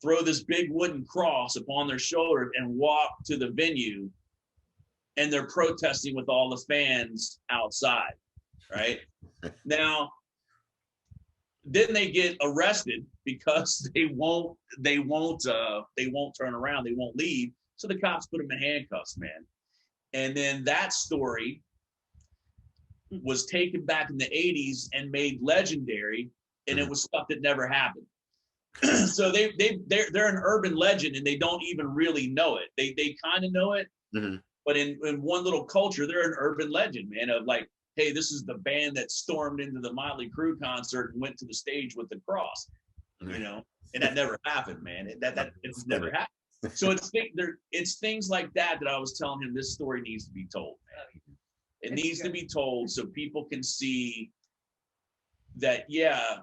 throw this big wooden cross upon their shoulder and walk to the venue, and they're protesting with all the fans outside, right? Now, then they get arrested because they won't turn around, they won't leave. So the cops put them in handcuffs, man. And then that story was taken back in the 80s and made legendary, and it was stuff that never happened. So they're an urban legend, and they don't even really know it. They kind of know it, mm-hmm. but in one little culture, they're an urban legend, man, of like, hey, this is the band that stormed into the Motley Crue concert and went to the stage with the cross, and that never happened, man. It's never happened. So it's things like that I was telling him, this story needs to be told, man. It It's needs to good. be told so people can see that, yeah,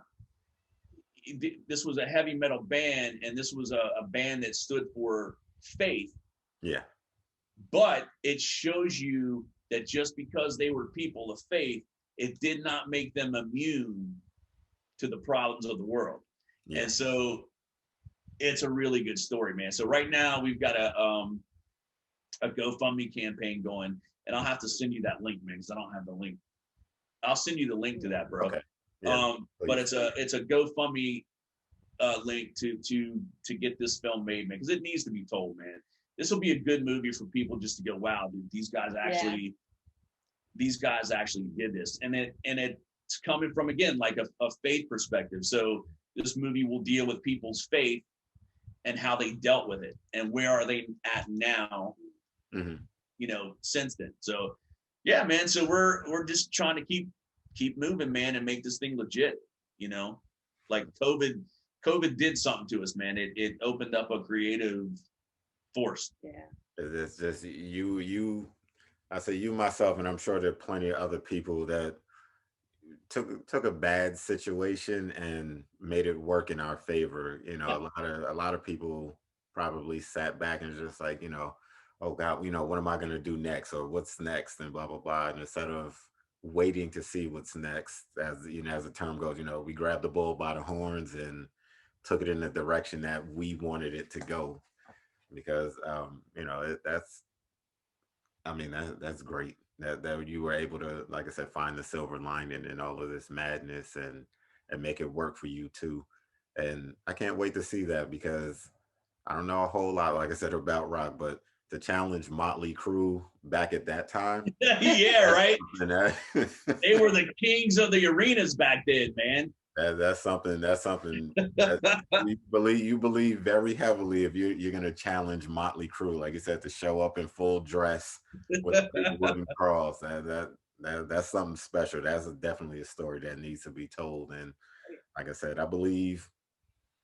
this was a heavy metal band, and this was a band that stood for faith. Yeah. But it shows you that just because they were people of faith, it did not make them immune to the problems of the world. Yeah. And so it's a really good story, man. So right now we've got a GoFundMe campaign going, and I'll have to send you that link, man, because I don't have the link. I'll send you the link to that, bro. Okay. Yeah, But it's a GoFundMe link to get this film made, man, because it needs to be told, man. This will be a good movie for people just to go, wow, dude, these guys actually did this, and it's coming from, again, like a faith perspective. So this movie will deal with people's faith and how they dealt with it, and where are they at now, since then. So yeah, man. So we're just trying to keep moving, man, and make this thing legit. Like COVID did something to us, man. It opened up a creative force. Yeah. It's just you. I say you, myself, and I'm sure there are plenty of other people that took a bad situation and made it work in our favor. A lot of people probably sat back and just like, oh God, what am I going to do next, or what's next, and blah blah blah. And instead of waiting to see what's next, as the term goes, we grabbed the bull by the horns and took it in the direction that we wanted it to go. Because that's great that you were able to, like I said, find the silver lining in all of this madness and make it work for you too. And I can't wait to see that, because I don't know a whole lot, like I said, about rock, but to challenge Motley Crue back at that time. Yeah, right. They were the kings of the arenas back then, man. That's something that you believe very heavily if you're going to challenge Motley Crue, like you said, to show up in full dress with a big wooden cross. That's something special. That's definitely a story that needs to be told. And like I said, I believe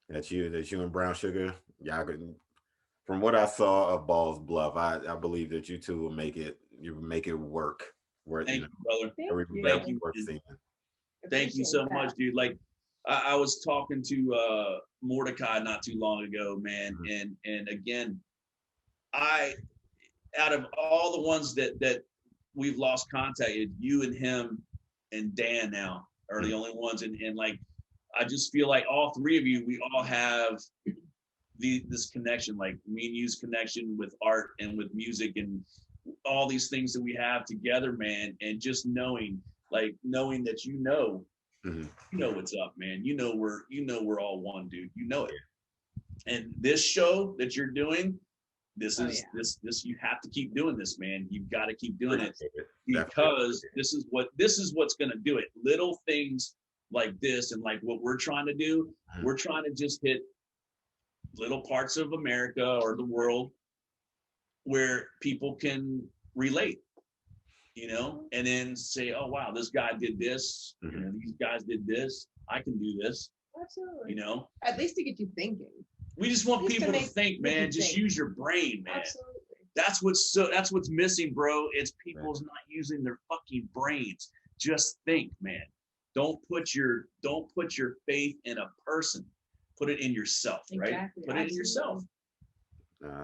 that you and Brown Sugar, y'all could, from what I saw of Balls Bluff, I believe that you two will make it work. Thank you, brother. Thank you. Thank you so much, dude. Like, I was talking to Mordecai not too long ago, man, and again, out of all the ones that we've lost contact, you and him and Dan now are the only ones, and like, I just feel like all three of you, we all have this connection, like me and you's connection with art and with music and all these things that we have together, man, and just knowing that you know what's up, man. We're all one, dude. You know it. And this show that you're doing, this you have to keep doing this, man. You've got to keep doing it, because this is what's gonna do it. Little things like this and like what we're trying to do, we're trying to just hit little parts of America or the world where people can relate, and then say, oh wow, this guy did this, these guys did this, I can do this. Absolutely. At least to get you thinking. We just want people to think, man. Just use your brain, man. Absolutely. That's what's missing, bro. It's people's not using their fucking brains. Just think, man. Don't put your faith in a person. Put it in yourself, right? Exactly. Put it in yourself.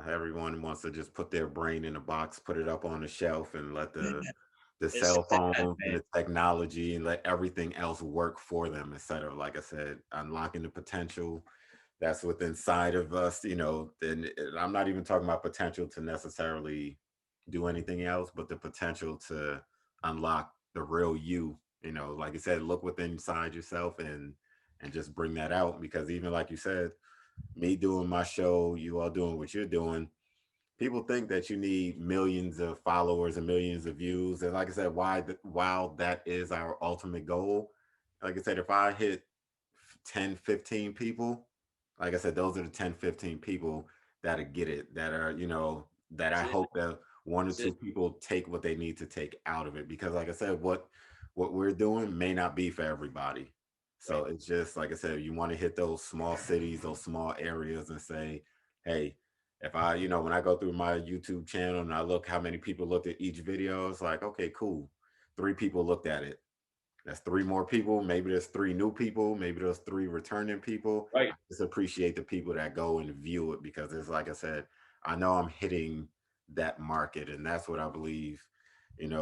Everyone wants to just put their brain in a box, put it up on the shelf, and let the cell phone and the technology and let everything else work for them, instead of, like I said, unlocking the potential that's within inside of us. And I'm not even talking about potential to necessarily do anything else, but the potential to unlock the real you. Like you said, look within inside yourself and just bring that out. Because even like you said, me doing my show, you all doing what you're doing, people think that you need millions of followers and millions of views. And like I said, while that is our ultimate goal, like I said, if I hit 10, 15 people, like I said, those are the 10, 15 people that'll get it, that are, that I hope that one or two people take what they need to take out of it. Because like I said, what we're doing may not be for everybody. So it's just, like I said, you want to hit those small cities, those small areas, and say, hey, if I, when I go through my YouTube channel and I look how many people looked at each video, it's like, okay, cool. 3 people looked at it. That's 3 more people. Maybe there's 3 new people. Maybe there's 3 returning people. Right. I just appreciate the people that go and view it, because it's like I said, I know I'm hitting that market, and that's what I believe, and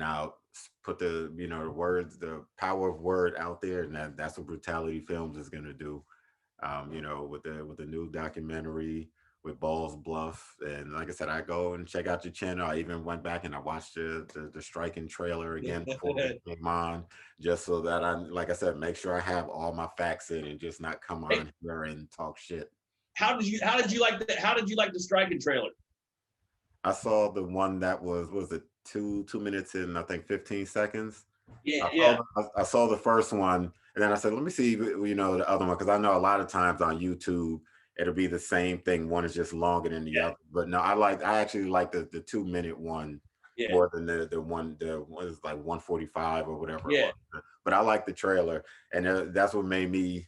I'll put the, the words, the power of word out there, and that's what Brewtality Films is going to do. With the new documentary with Balls Bluff, and like I said, I go and check out your channel. I even went back and I watched the striking trailer again before we came on, just so that like I said, make sure I have all my facts in and just not come on here and talk shit. How did you like that? How did you like the striking trailer? I saw the one that was it 2 minutes and I think 15 seconds. Yeah, I saw the first one, and then I said, let me see, the other one, because I know a lot of times on YouTube it'll be the same thing. One is just longer than the other, but no, I actually like the 2 minute one more than the one is like 145 or whatever it was. But I like the trailer, and that's what made me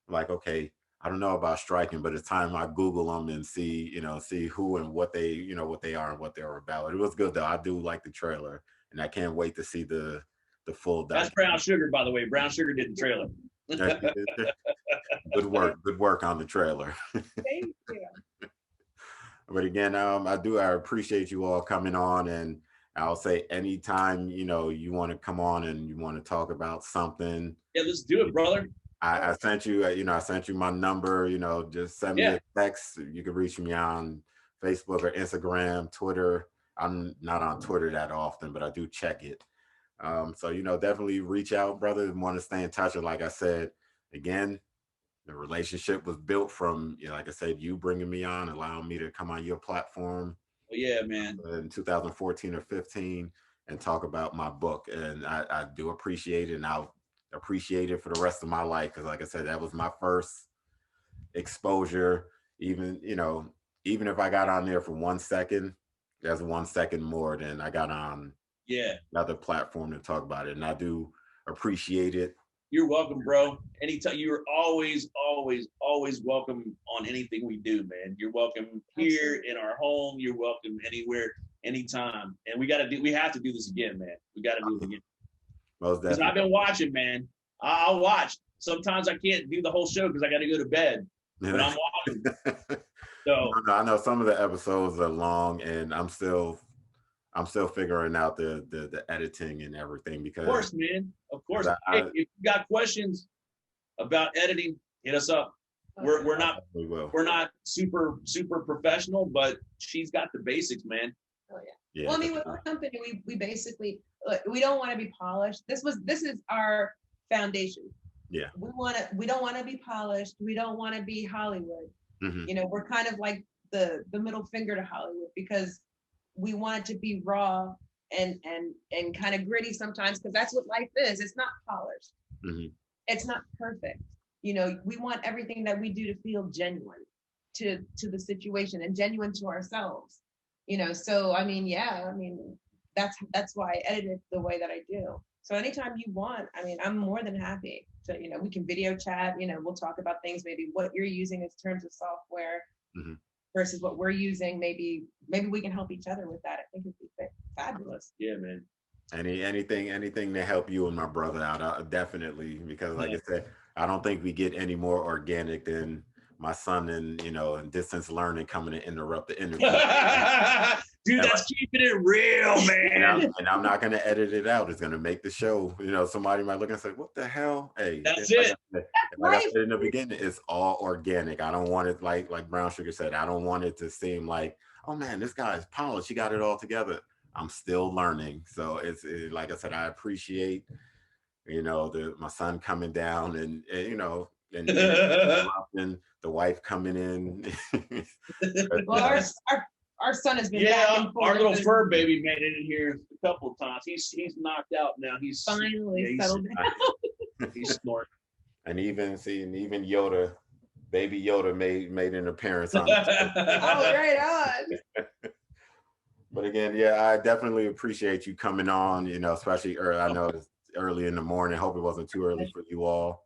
like, okay, I don't know about striking, but it's time I Google them and see who and what they, what they are and what they're about. It was good though. I do like the trailer, and I can't wait to see the full That's Brown Sugar, by the way. Brown Sugar did the trailer. Good work on the trailer. Thank you. But again, I appreciate you all coming on, and I'll say anytime, you want to come on and you want to talk about something. Yeah, let's do it, brother. I sent you, I sent you my number, just send me a text. You can reach me on Facebook or Instagram, Twitter. I'm not on Twitter that often, but I do check it. So, definitely reach out, brother, and want to stay in touch. And like I said, again, the relationship was built from, like I said, you bringing me on, allowing me to come on your platform. Oh, yeah, man. In 2014 or 15 and talk about my book. And I do appreciate it, and I'll appreciate it for the rest of my life. Because like I said, that was my first exposure. Even if I got on there for 1 second, that's 1 second more than I got on another platform to talk about it. And I do appreciate it. You're welcome, bro. Anytime. You're always welcome on anything we do, man. You're welcome here in our home. You're welcome anywhere, anytime. And we have to do this again, man. We got to do it again. Because I've been watching, man. I'll watch. Sometimes I can't do the whole show because I got to go to bed. But I'm watching. So I know some of the episodes are long, and I'm still figuring out the editing and everything. Because of course, man. Of course. Hey, if you got questions about editing, hit us up. We're not super professional, but she's got the basics, man. Oh yeah. Well, I mean, with our company, we basically we don't want to be polished. This is our foundation. Yeah. We don't want to be polished. We don't want to be Hollywood. Mm-hmm. We're kind of like the middle finger to Hollywood, because we want it to be raw and kind of gritty sometimes, because that's what life is. It's not polished. Mm-hmm. It's not perfect. We want everything that we do to feel genuine to the situation and genuine to ourselves. So I mean, that's why I edit it the way that I do. So anytime you want, I mean, I'm more than happy to, we can video chat, we'll talk about things, maybe what you're using in terms of software. Mm-hmm. Versus what we're using. Maybe we can help each other with that. I think it'd be fabulous. Yeah, man. Anything to help you and my brother out, definitely. Because like I said, I don't think we get any more organic than my son and distance learning coming to interrupt the interview. Dude, that's keeping it real, man. And I'm not going to edit it out. It's going to make the show. Somebody might look and say, "What the hell?" Hey, that's it. Like I said in the beginning, it's all organic. I don't want it like Brown Sugar said. I don't want it to seem like, oh man, this guy's polished. He got it all together. I'm still learning. So it's like I said, I appreciate my son coming down and and the wife coming in. Well, our son has been back and forth. Our little fur baby made it in here a couple of times. He's knocked out now. He's finally settled down. He's snoring. And even Yoda, baby Yoda made an appearance on it. Oh, right on. But again, I definitely appreciate you coming on, especially early. I know it's early in the morning. Hope it wasn't too early for you all.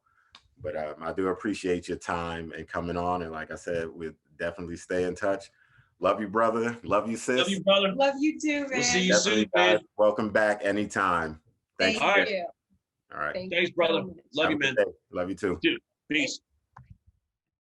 But I do appreciate your time and coming on. And like I said, we'll definitely stay in touch. Love you, brother. Love you, sis. Love you, brother. Love you too, man. We'll see you soon, guys. man. Welcome back anytime. Thanks. Thank All right. you. All right. Thank Thanks, you brother. so much. Love Have you, a man. good day. Love you too. Dude, peace.